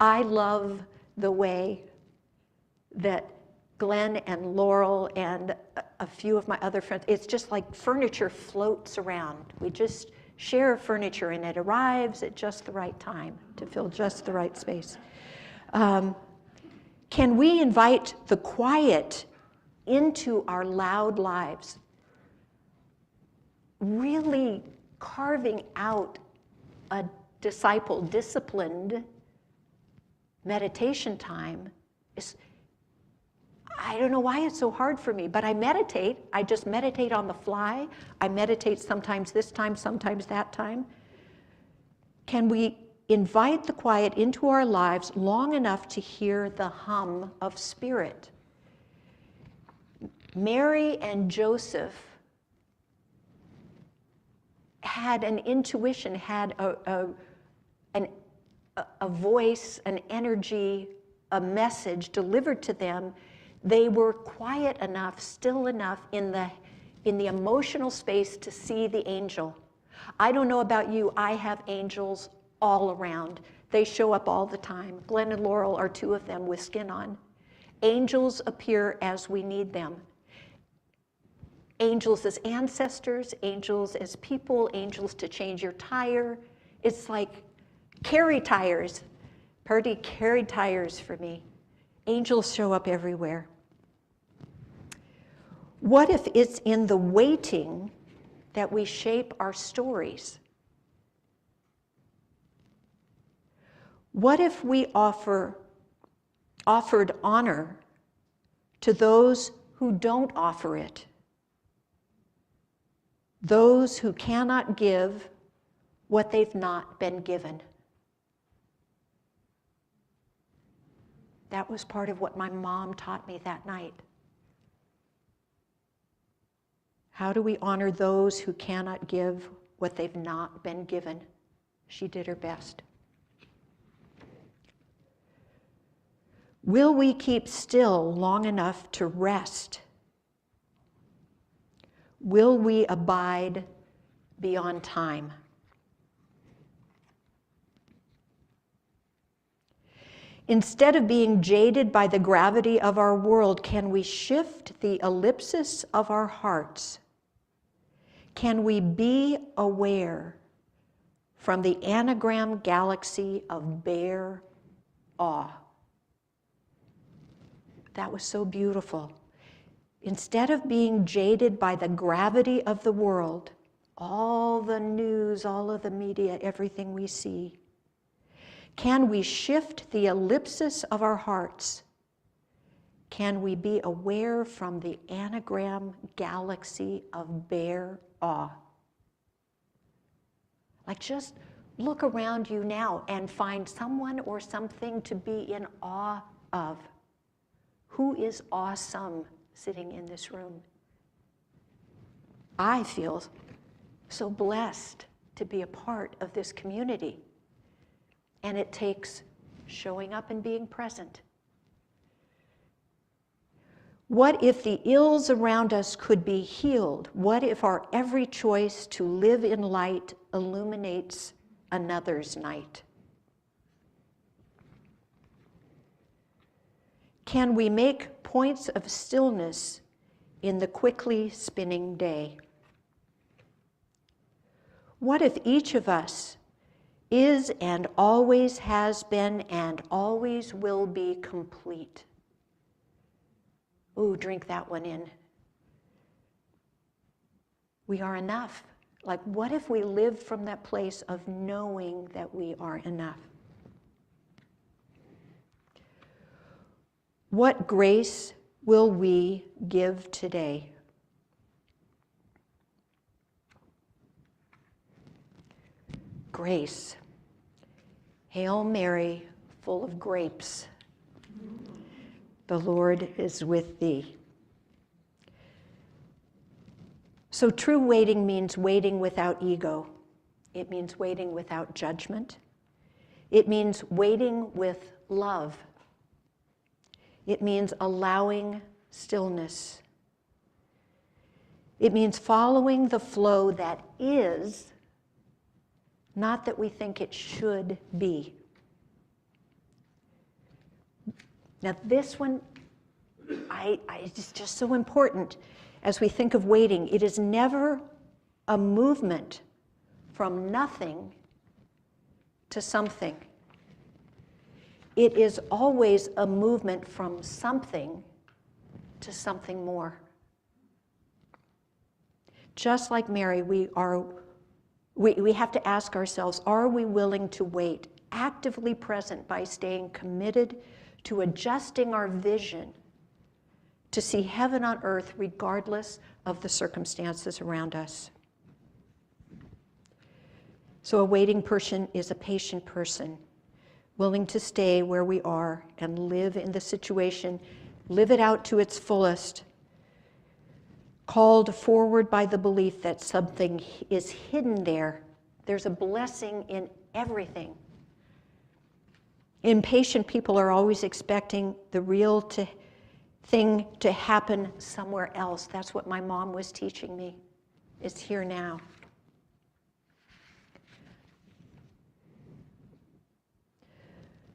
I love the way that Glenn and Laurel and a few of my other friends, it's just like furniture floats around. We just share furniture and it arrives at just the right time to fill just the right space. Can we invite the quiet into our loud lives? Really carving out a disciplined meditation time is, I don't know why it's so hard for me, but I meditate. I just meditate on the fly. I meditate sometimes this time, sometimes that time. Can we invite the quiet into our lives long enough to hear the hum of spirit? Mary and Joseph had an intuition, had a voice, an energy, a message delivered to them. They were quiet enough, still enough in the emotional space to see the angel. I don't know about you, I have angels all around. They show up all the time. Glenn and Laurel are two of them with skin on. Angels appear as we need them. Angels as ancestors, angels as people, angels to change your tire. It's like carry tires. Purdy carried tires for me. Angels show up everywhere. What if it's in the waiting that we shape our stories? What if we offered honor to those who don't offer it? Those who cannot give what they've not been given. That was part of what my mom taught me that night. How do we honor those who cannot give what they've not been given. She did her best. Will we keep still long enough to rest? Will we abide beyond time? Instead of being jaded by the gravity of our world, can we shift the ellipsis of our hearts? Can we be aware from the anagram galaxy of bare awe? That was so beautiful. Instead of being jaded by the gravity of the world, all the news, all of the media, everything we see, can we shift the ellipsis of our hearts? Can we be aware from the anagram galaxy of bare awe? Like, just look around you now and find someone or something to be in awe of. Who is awesome sitting in this room? I feel so blessed to be a part of this community. And it takes showing up and being present. What if the ills around us could be healed? What if our every choice to live in light illuminates another's night? Can we make points of stillness in the quickly spinning day? What if each of us is and always has been and always will be complete? Ooh, drink that one in. We are enough. Like, what if we lived from that place of knowing that we are enough? What grace will we give today? Grace. Hail Mary, full of grapes. The Lord is with thee. So true waiting means waiting without ego. It means waiting without judgment. It means waiting with love. It means allowing stillness. It means following the flow that is, not that we think it should be. Now this one, it's just so important as we think of waiting. It is never a movement from nothing to something. It is always a movement from something to something more. Just like Mary, we have to ask ourselves, are we willing to wait, actively present by staying committed to adjusting our vision to see heaven on earth regardless of the circumstances around us? So a waiting person is a patient person, willing to stay where we are and live in the situation, live it out to its fullest, called forward by the belief that something is hidden there. There's a blessing in everything. Impatient people are always expecting the real thing to happen somewhere else. That's what my mom was teaching me. It's here now.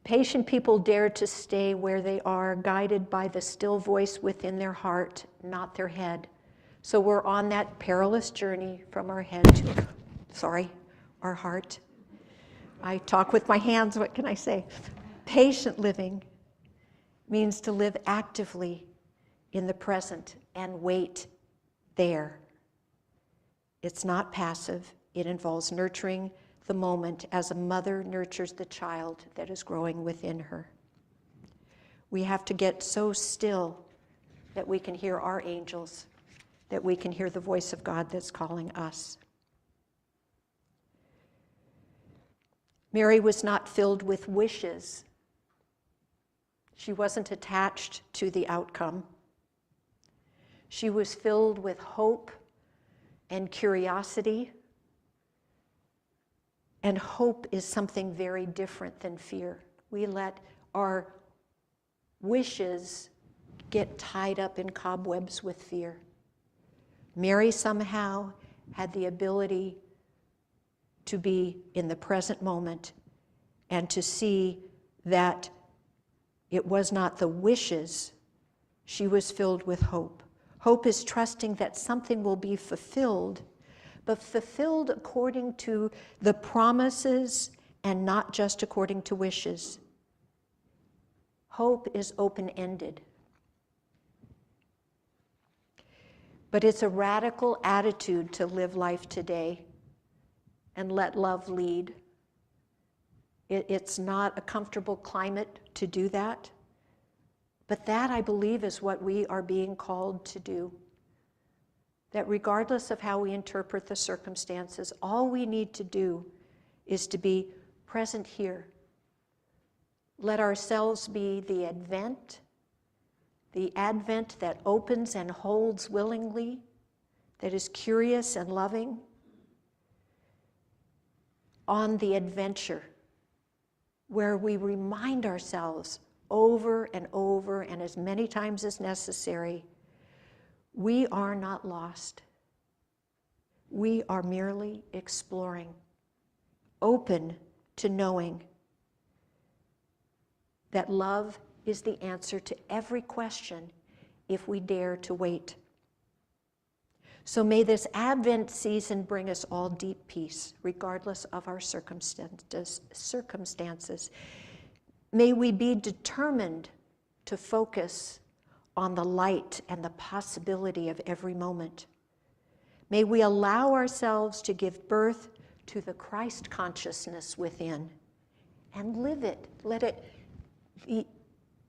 Patient people dare to stay where they are, guided by the still voice within their heart, not their head. So we're on that perilous journey from our head to, our heart. I talk with my hands, what can I say? Patient living means to live actively in the present and wait there. It's not passive. It involves nurturing the moment as a mother nurtures the child that is growing within her. We have to get so still that we can hear our angels, that we can hear the voice of God that's calling us. Mary was not filled with wishes. She wasn't attached to the outcome. She was filled with hope and curiosity And hope is something very different than fear. We let our wishes get tied up in cobwebs with fear. Mary somehow had the ability to be in the present moment and to see that it was not the wishes. She was filled with hope. Hope is trusting that something will be fulfilled, but fulfilled according to the promises and not just according to wishes. Hope is open-ended. But it's a radical attitude to live life today and let love lead. It's not a comfortable climate to do that. But that, I believe, is what we are being called to do. That regardless of how we interpret the circumstances, all we need to do is to be present here. Let ourselves be the advent that opens and holds willingly, that is curious and loving, on the adventure, where we remind ourselves over and over and as many times as necessary, we are not lost. We are merely exploring, open to knowing that love is the answer to every question if we dare to wait. So may this Advent season bring us all deep peace, regardless of our circumstances. May we be determined to focus on the light and the possibility of every moment. May we allow ourselves to give birth to the Christ consciousness within and live it. Let it, the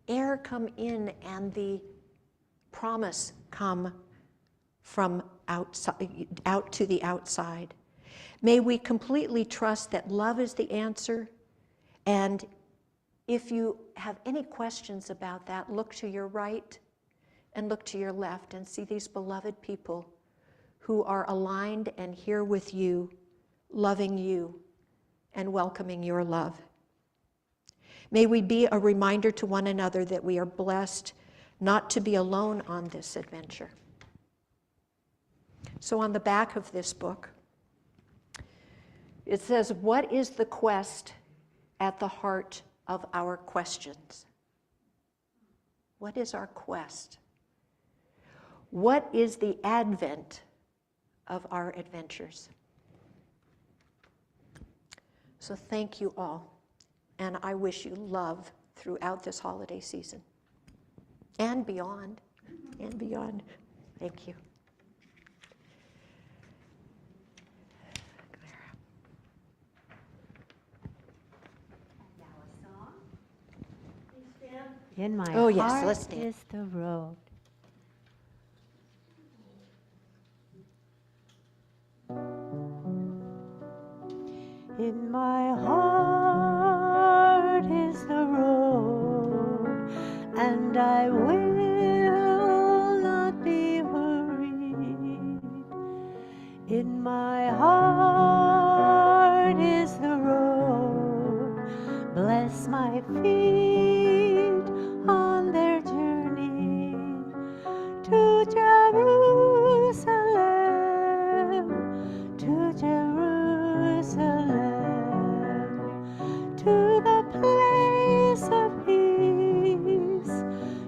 air come in and the promise come from outside, out to the outside. May we completely trust that love is the answer. And if you have any questions about that, look to your right and look to your left and see these beloved people who are aligned and here with you, loving you and welcoming your love. May we be a reminder to one another that we are blessed not to be alone on this adventure. So on the back of this book, it says, "What is the quest at the heart of our questions?" What is our quest? What is the advent of our adventures? So thank you all, and I wish you love throughout this holiday season and beyond, and beyond. Thank you.
In my
Oh, yes,
heart
let's stand.
is the road. In my heart is the road, and I will not be hurried. In my heart is the road, bless my feet on their journey to Jerusalem, to Jerusalem, to the place of peace,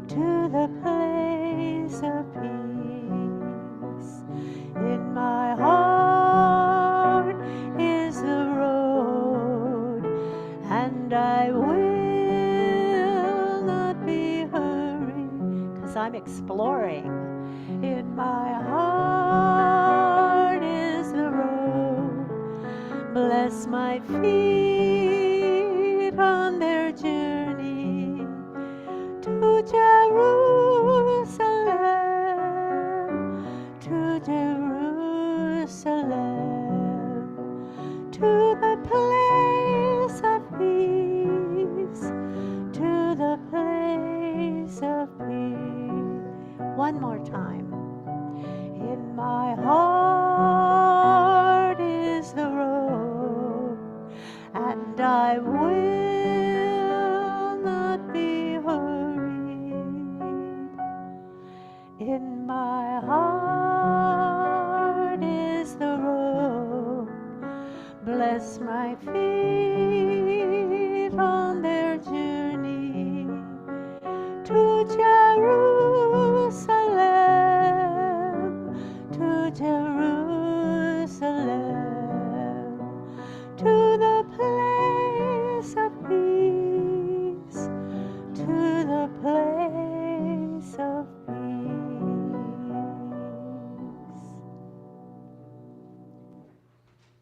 to the place of peace. In my heart is the road, and I will not be hurried, 'cause I'm exploring. In my heart is the road, bless my feet on their journey to Jerusalem, to Jerusalem, to the place of peace, to the place of peace. One more time. In my heart is the road, and I will not be hurried. In my heart is the road, bless my feet on their journey to Jerusalem, to Jerusalem, to the place of peace, to the place of peace.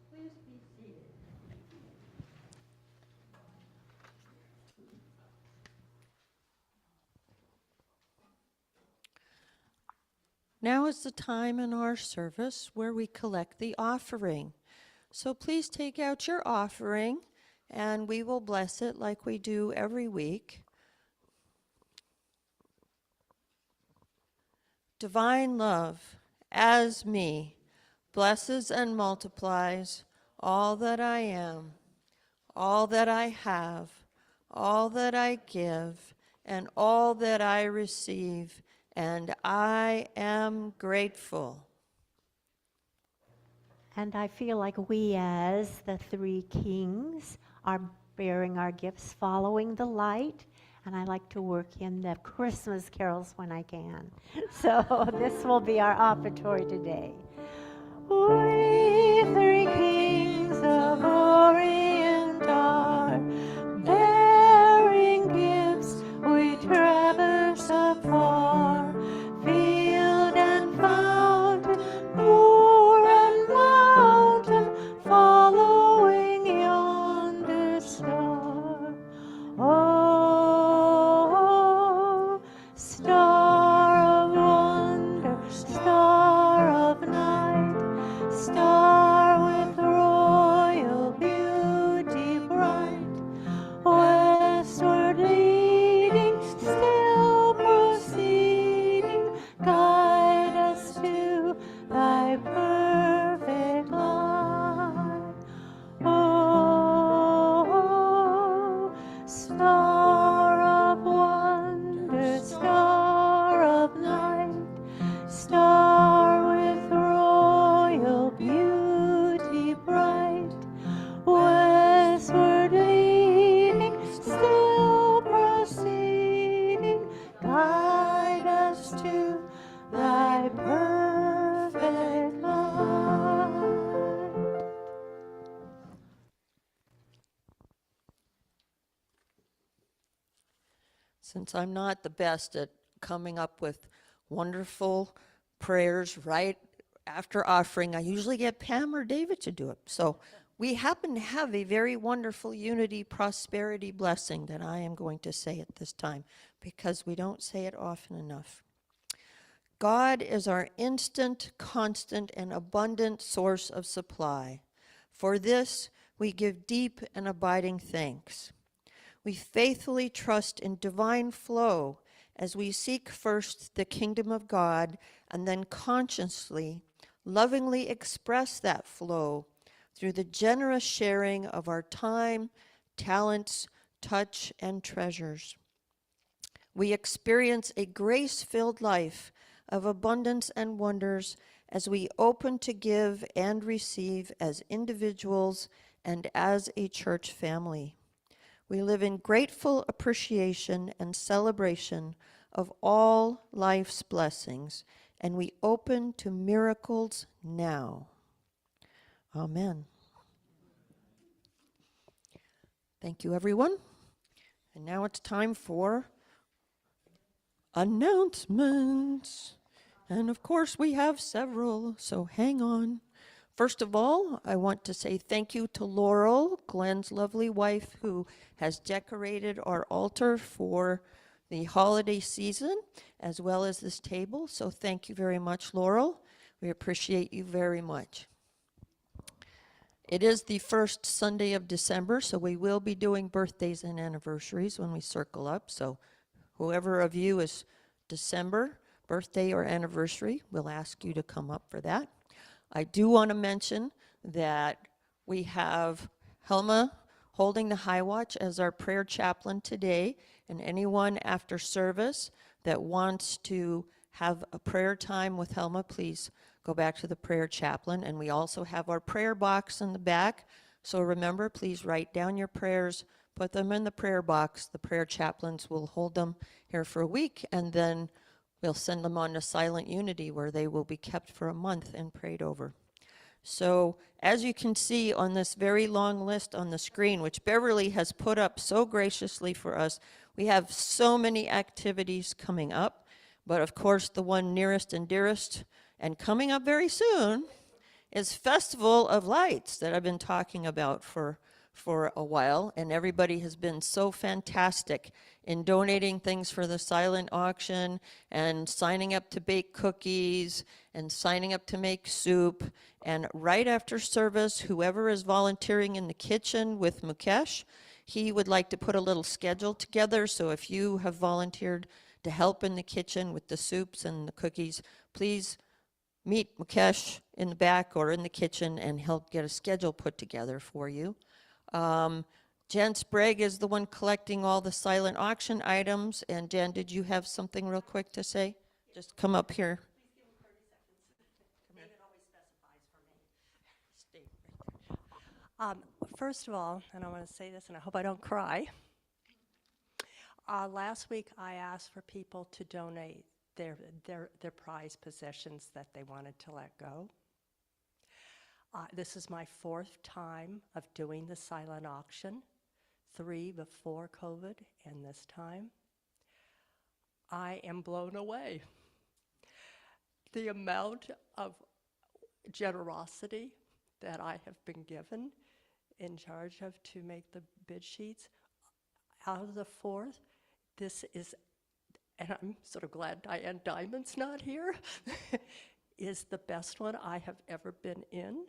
Please be seated.
Now is the time in our service where we collect the offering. So please take out your offering and we will bless it like we do every week. Divine love, as me, blesses and multiplies all that I am, all that I have, all that I give, and all that I receive, and I am grateful.
And I feel like we, as the three kings, are bearing our gifts, following the light. And I like to work in the Christmas carols when I can. So this will be our offertory today. We three kings of Orient are bearing gifts. We traverse afar, field and fountain, moor and mountain, following yonder star. Oh, star of wonder, star of night, star with royal beauty bright, westward leading, still proceeding, guide us to thy perfect light. Oh, star of wonder, star of night, star with royal beauty bright, westward leading, still proceeding, guide us to thy perfect light.
Since I'm not the best at coming up with wonderful prayers right after offering, I usually get Pam or David to do it. So we happen to have a very wonderful unity, prosperity blessing that I am going to say at this time because we don't say it often enough. God is our instant, constant, and abundant source of supply. For this, we give deep and abiding thanks. We faithfully trust in divine flow as we seek first the kingdom of God and then consciously, lovingly express that flow through the generous sharing of our time, talents, touch, and treasures. We experience a grace-filled life of abundance and wonders as we open to give and receive as individuals and as a church family. We live in grateful appreciation and celebration of all life's blessings, and we open to miracles now. Amen. Thank you, everyone. And now it's time for announcements. And of course, we have several, so hang on. First of all, I want to say thank you to Laurel, Glenn's lovely wife, who has decorated our altar for the holiday season, as well as this table. So thank you very much, Laurel. We appreciate you very much. It is the first Sunday of December, so we will be doing birthdays and anniversaries when we circle up. So whoever of you is December, birthday or anniversary, we'll ask you to come up for that. I do want to mention that we have Helma holding the high watch as our prayer chaplain today, and anyone after service that wants to have a prayer time with Helma, please go back to the prayer chaplain. And we also have our prayer box in the back. So remember, please write down your prayers, put them in the prayer box. The prayer chaplains will hold them here for a week, and then we'll send them on to Silent Unity, where they will be kept for a month and prayed over. So as you can see on this very long list on the screen, which Beverly has put up so graciously for us, we have so many activities coming up. But of course, the one nearest and dearest and coming up very soon is Festival of Lights that I've been talking about for a while, and everybody has been so fantastic in donating things for the silent auction and signing up to bake cookies and signing up to make soup. And right after service, whoever is volunteering in the kitchen with Mukesh, he would like to put a little schedule together. So if you have volunteered to help in the kitchen with the soups and the cookies, please meet Mukesh in the back or in the kitchen and help get a schedule put together for you. Jen Sprague is the one collecting all the silent auction items. And Jen, did you have something real quick to say? Just come up here.
Please give him 30 seconds. David always specifies for me.
Stay right there.
First of all, and I want to say this, and I hope I don't cry. Last week, I asked for people to donate their prized possessions that they wanted to let go. This is my 4th time of doing the silent auction, 3 before COVID and this time. I am blown away. The amount of generosity that I have been given in charge of to make the bid sheets, out of the 4th, this is, and I'm sort of glad Diane Diamond's not here, is the best one I have ever been in.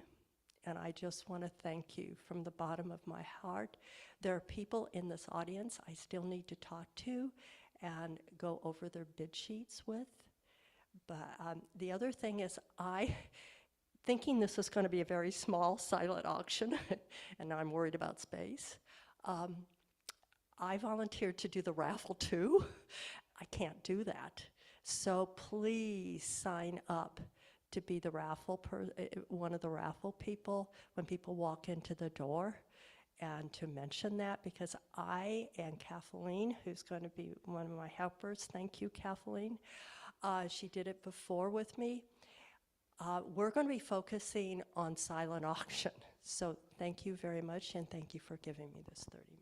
And I just want to thank you from the bottom of my heart. There are people in this audience I still need to talk to and go over their bid sheets with. But the other thing is, thinking this was going to be a very small silent auction, and now I'm worried about space, I volunteered to do the raffle too. I can't do that. So please sign up to be the one of the raffle people when people walk into the door, and to mention that, because I and Kathleen, who's going to be one of my helpers, thank you, Kathleen, she did it before with me. We're going to be focusing on silent auction. So thank you very much, and thank you for giving me this 30 minutes.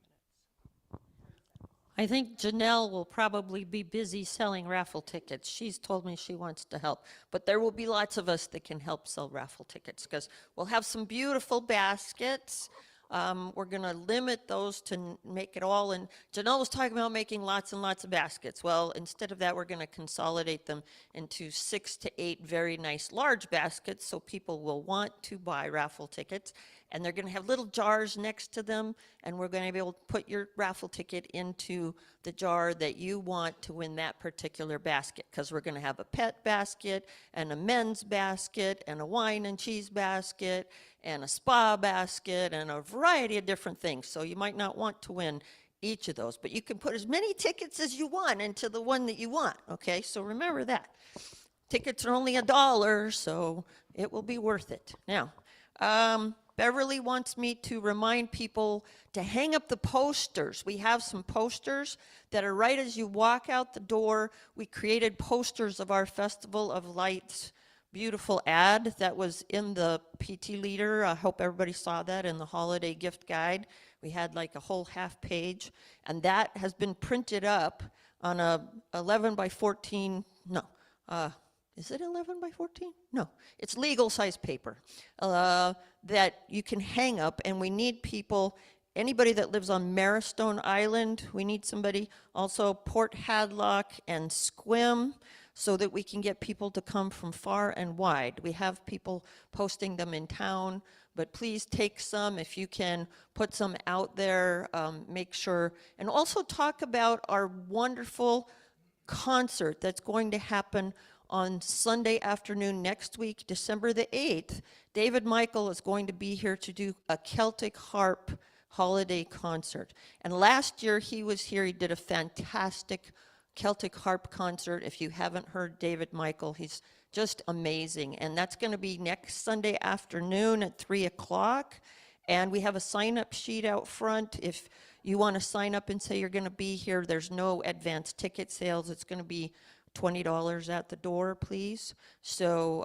I think Janelle will probably be busy selling raffle tickets. She's told me she wants to help, but there will be lots of us that can help sell raffle tickets, because we'll have some beautiful baskets. We're going to limit those to make it all. And Janelle was talking about making lots and lots of baskets. Well, instead of that, we're going to consolidate them into 6 to 8 very nice large baskets, so people will want to buy raffle tickets. And they're going to have little jars next to them, and we're going to be able to put your raffle ticket into the jar that you want to win that particular basket, because we're going to have a pet basket and a men's basket and a wine and cheese basket and a spa basket and a variety of different things. So you might not want to win each of those, but you can put as many tickets as you want into the one that you want, okay? So remember that. Tickets are only $1, so it will be worth it. Now, Beverly wants me to remind people to hang up the posters. We have some posters that are right as you walk out the door. We created posters of our Festival of Lights beautiful ad that was in the PT Leader. I hope everybody saw that in the holiday gift guide. We had like a whole half page, and that has been printed up on a 11 by 14, no, is it 11 by 14? No, it's legal size paper that you can hang up, and we need people, anybody that lives on Marrowstone Island, we need somebody, also Port Hadlock and Squim, so that we can get people to come from far and wide. We have people posting them in town, but please take some if you can, put some out there, make sure, and also talk about our wonderful concert that's going to happen on Sunday afternoon next week, December the 8th. David Michael is going to be here to do a Celtic harp holiday concert. And last year he was here, he did a fantastic Celtic harp concert. If you haven't heard David Michael, he's just amazing. And that's going to be next Sunday afternoon at 3 o'clock. And we have a sign-up sheet out front. If you want to sign up and say you're going to be here, there's no advance ticket sales. It's going to be $20 at the door, please. So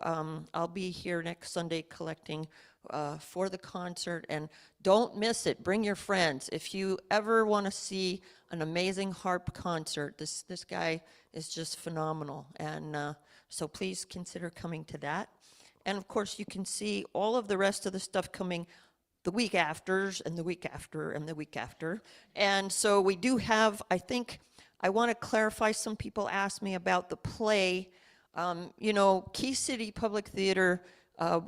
I'll be here next Sunday collecting for the concert, and don't miss it. Bring your friends. If you ever want to see an amazing harp concert, this guy is just phenomenal, and so please consider coming to that. And of course, you can see all of the rest of the stuff coming the week afters, and the week after, and the week after. And so we do have, I think, I want to clarify, some people asked me about the play. You know, Key City Public Theater,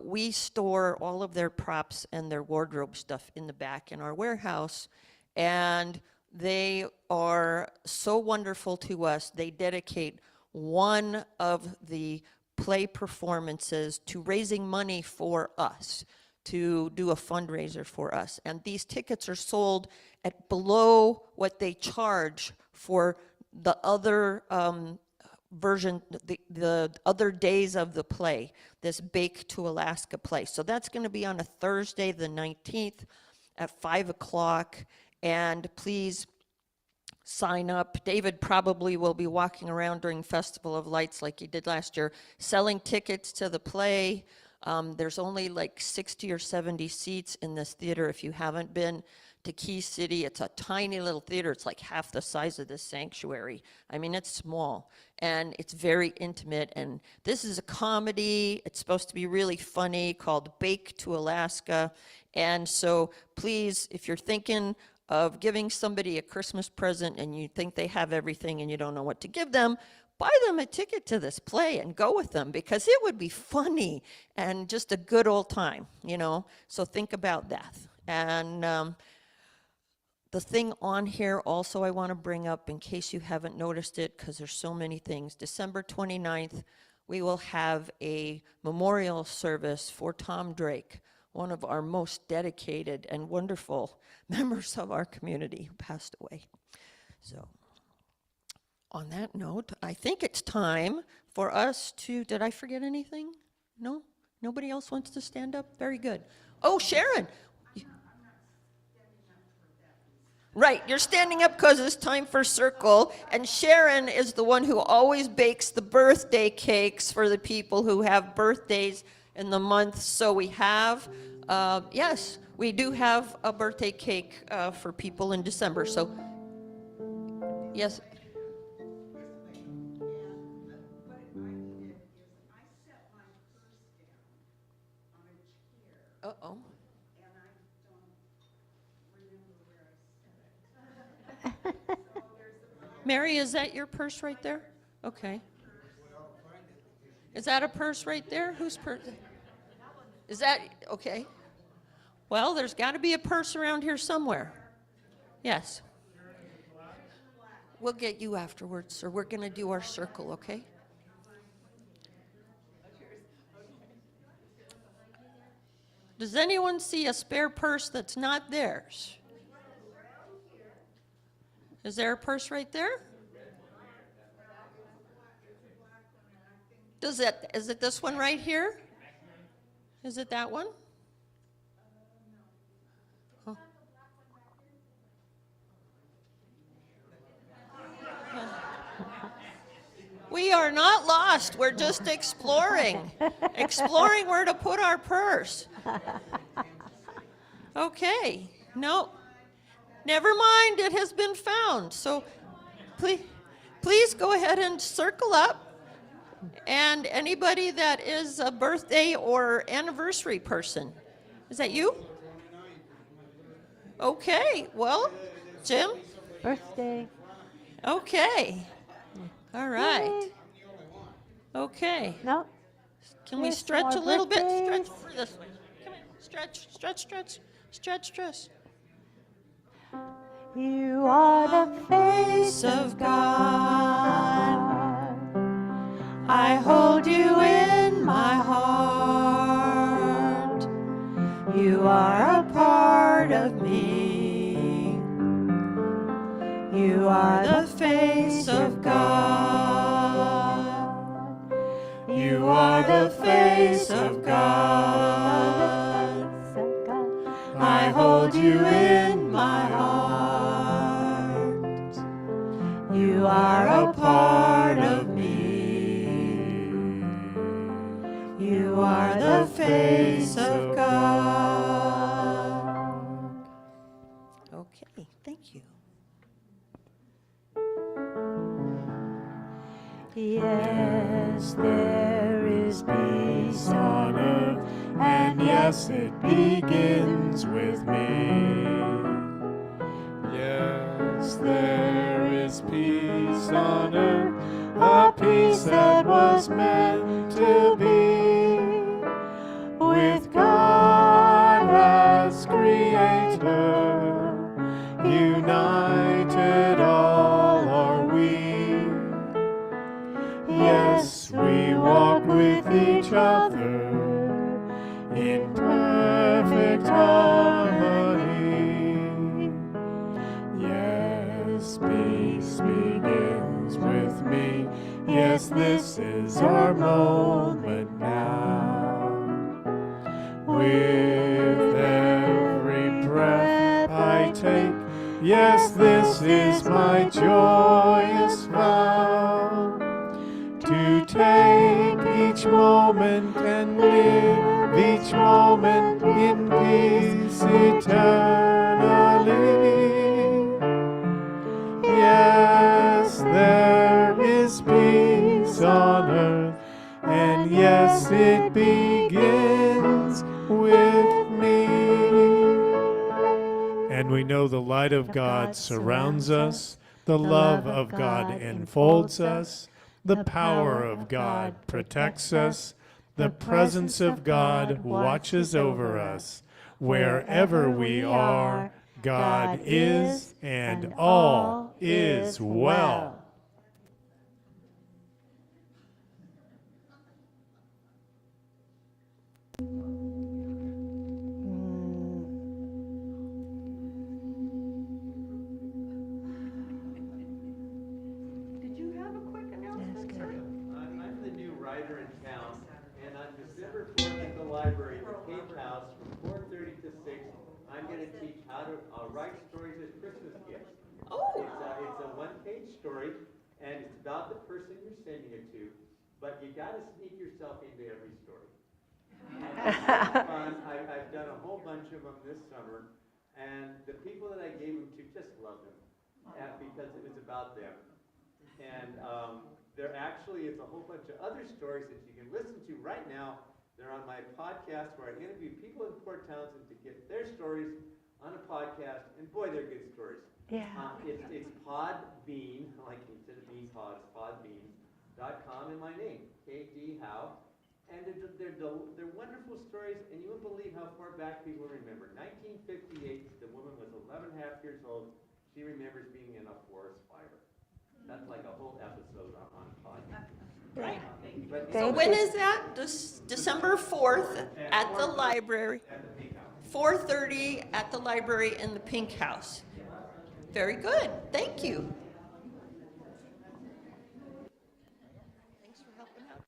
we store all of their props and their wardrobe stuff in the back in our warehouse, and they are so wonderful to us. They dedicate one of the play performances to raising money for us, to do a fundraiser for us. And these tickets are sold at below what they charge for the other version, the other days of the play, this Bake to Alaska play. So that's going to be on a Thursday, the 19th at 5 o'clock. And please sign up. David probably will be walking around during Festival of Lights like he did last year, selling tickets to the play. There's only like 60 or 70 seats in this theater. If you haven't been to Key City, it's a tiny little theater. It's like half the size of this sanctuary. I mean, it's small, and it's very intimate. And this is a comedy. It's supposed to be really funny, called Bake to Alaska. And so please, if you're thinking of giving somebody a Christmas present and you think they have everything and you don't know what to give them, buy them a ticket to this play and go with them, because it would be funny and just a good old time, you know? So think about that. And the thing on here also I want to bring up, in case you haven't noticed it, because there's so many things. December 29th, we will have a memorial service for Tom Drake, one of our most dedicated and wonderful members of our community who passed away. So on that note, I think it's time for us to, did I forget anything? No? Nobody else wants to stand up? Very good. Oh, Sharon. Right, you're standing up because it's time for circle, and Sharon is the one who always bakes the birthday cakes for the people who have birthdays in the month. So we have, yes, we do have a birthday cake for people in December. So, yes. Uh-oh. Mary, is that your purse right there? Okay. Is that a purse right there? Whose purse? Is that, okay. Well, there's got to be a purse around here somewhere. Yes. We'll get you afterwards, sir. We're going to do our circle, okay? Does anyone see a spare purse that's not theirs? Is there a purse right there? Is it this one right here? Is it that one? Oh. We are not lost. We're just exploring. Exploring where to put our purse. Okay. No. Never mind. It has been found. So please go ahead and circle up. And anybody that is a birthday or anniversary person. Is that you? Okay. Well, Jim?
Birthday.
Okay. All right. Okay.
No.
Can we
Yes,
stretch a
more
little bit? Stretch
birthdays.
over this way. Come on. Stretch, stretch, stretch, stretch, stretch.
You are the face of God. I hold you in my heart. You are a part of me.
You are the face of God. You are the face of God. I hold you in my heart. You are a part of me. You are the face of God. Okay, thank you.
Yes, there is peace on earth, and yes, it begins with me. Yes, there is peace on earth, a peace that was meant to be. With God as Creator, united all are we. Yes, we walk with each other in perfect harmony. Yes, peace begins with me. Yes, this is our moment now. With every breath I take, yes, this is my joyous vow. To take each moment and live each moment in peace eternally. Yes, there is peace on earth, and yes, it begins with me. And we know the light of God surrounds us, the love of God enfolds us, the power of God protects us, the presence of God watches over us. Wherever we are, God is, and all is well.
I'm the new writer in town, and on December 4th at the library, the Page House, from 4:30 to 6, I'm going to teach how to write stories as Christmas gifts.
Oh,
It's a one-page story, and it's about the person you're sending it to, but you got to sneak yourself into every story. It's fun. I've done a whole bunch of them this summer, and the people that I gave them to just loved them because it was about them. And there actually is a whole bunch of other stories that you can listen to right now. They're on my podcast where I interview people in Port Townsend to get their stories on a podcast, and boy, they're good stories.
Yeah.
It's Podbean, like instead of bean pods, podbean.com, and my name, KD Howe. And they're wonderful stories, and you won't believe how far back people remember. 1958, the woman was 11 and a half years old. She remembers being in a forest fire. That's like a whole episode on podcast.
right.
But
So when is that? December 4th at the library.
at the Pink House.
4:30 at the library in the Pink House. Very good. Thank you. Thanks for helping out.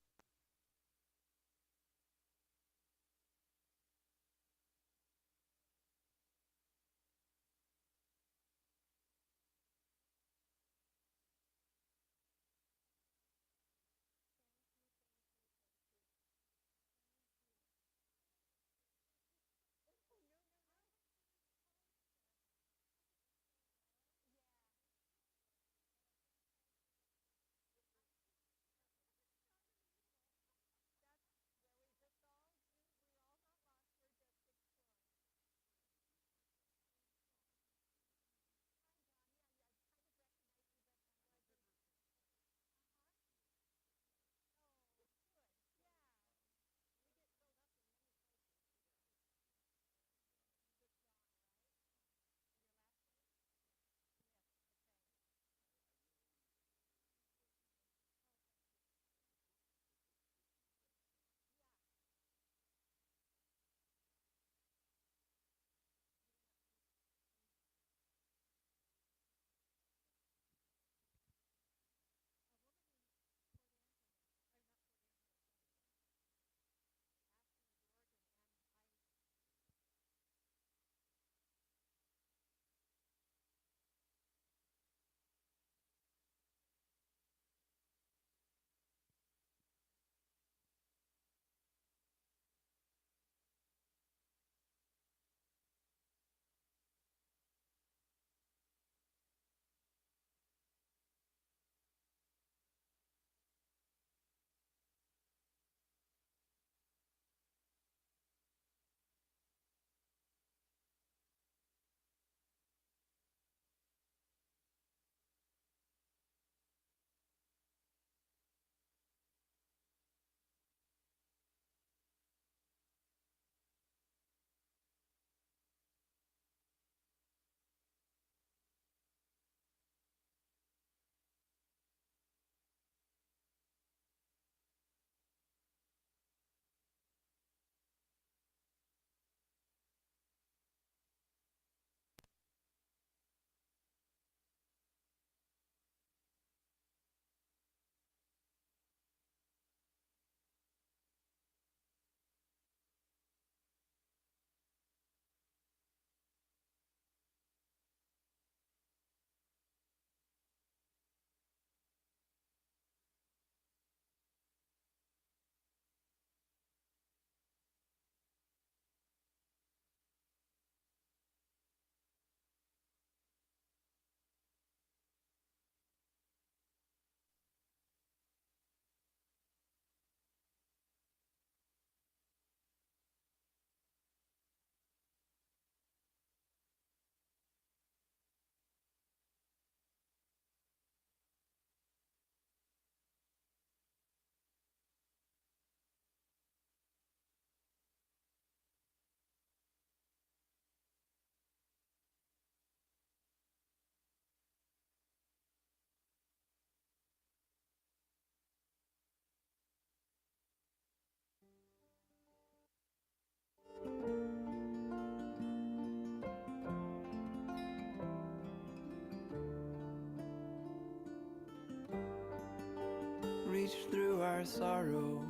our sorrow,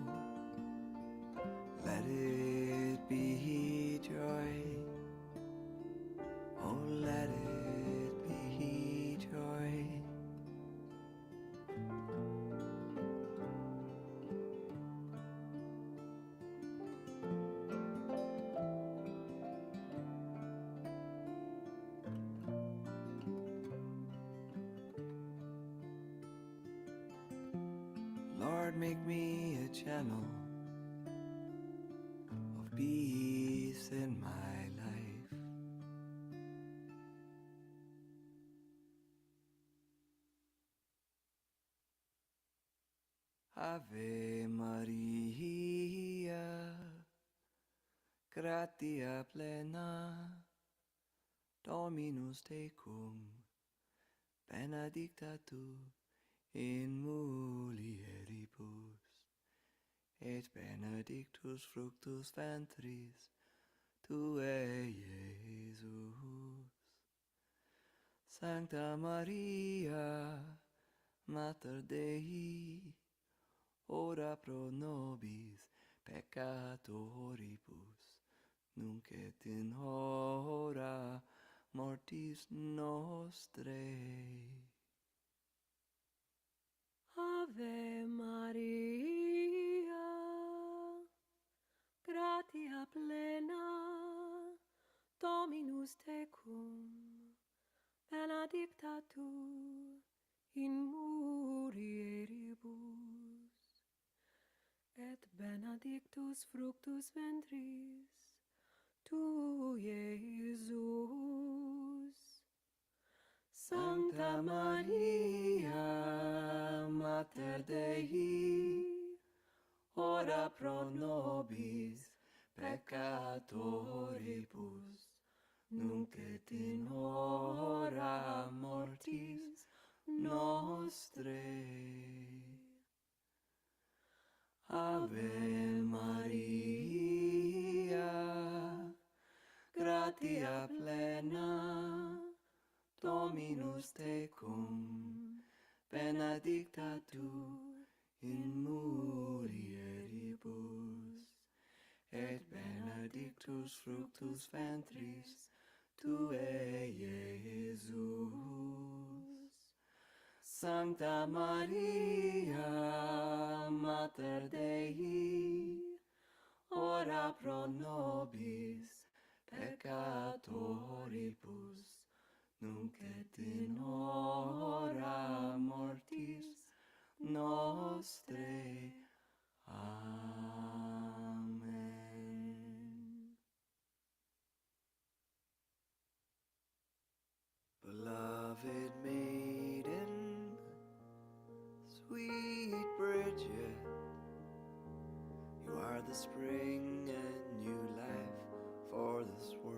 let it be joy. Oh, let it be joy. Lord, make me a channel of peace in my life. Ave Maria, gratia plena, Dominus tecum, benedicta tu in mulieribus, et benedictus fructus ventris tuae, Iesus. Sancta Maria, Mater Dei, ora pro nobis peccatoribus, nunc et in hora mortis nostrae.
Ave Maria, gratia plena, Dominus tecum, benedicta tu in mulieribus, et benedictus fructus ventris tui, Iesus. Sancta Maria, Mater Dei, ora pro nobis peccatoribus, nunc et in hora mortis nostrae. Ave Maria, gratia plena, Dominus tecum, benedicta tu in mulieribus, et benedictus fructus ventris tuae, Iesus. Sancta Maria, Mater Dei, ora pro nobis peccatoribus, nunc et in hora mortis nostrae. Amen. Beloved maiden, sweet Bridget, you are the spring and new life for this world.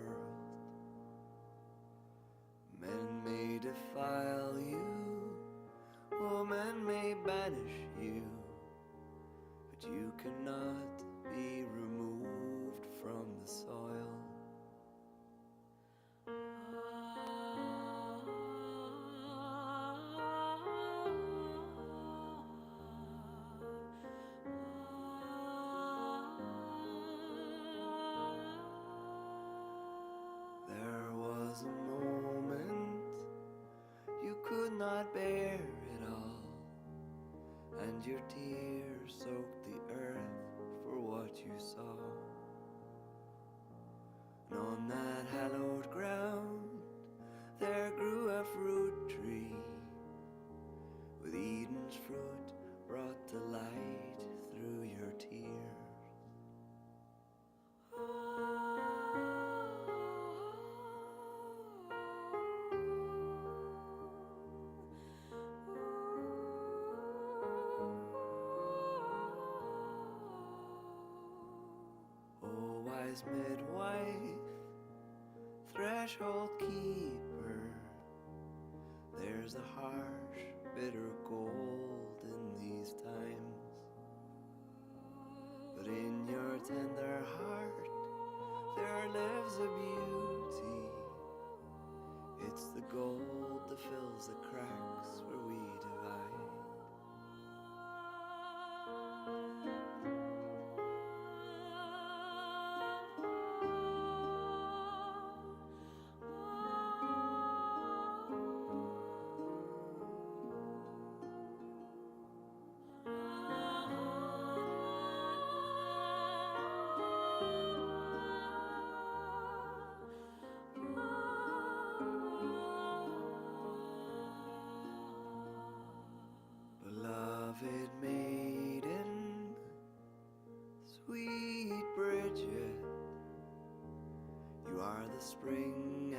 Men may defile you, woman may banish you, but you cannot be removed from the soil. There was a moment you could not bear it all, and your tears soaked the earth for what you saw. And on that hallowed ground there grew a fruit tree, with Eden's fruit brought to light through your tears. Oh, wise midwife, threshold keeper, there's a harsh, bitter cold in these times. But in your tender heart, there lives a beauty. It's the gold that fills the cracks where we divide.
spring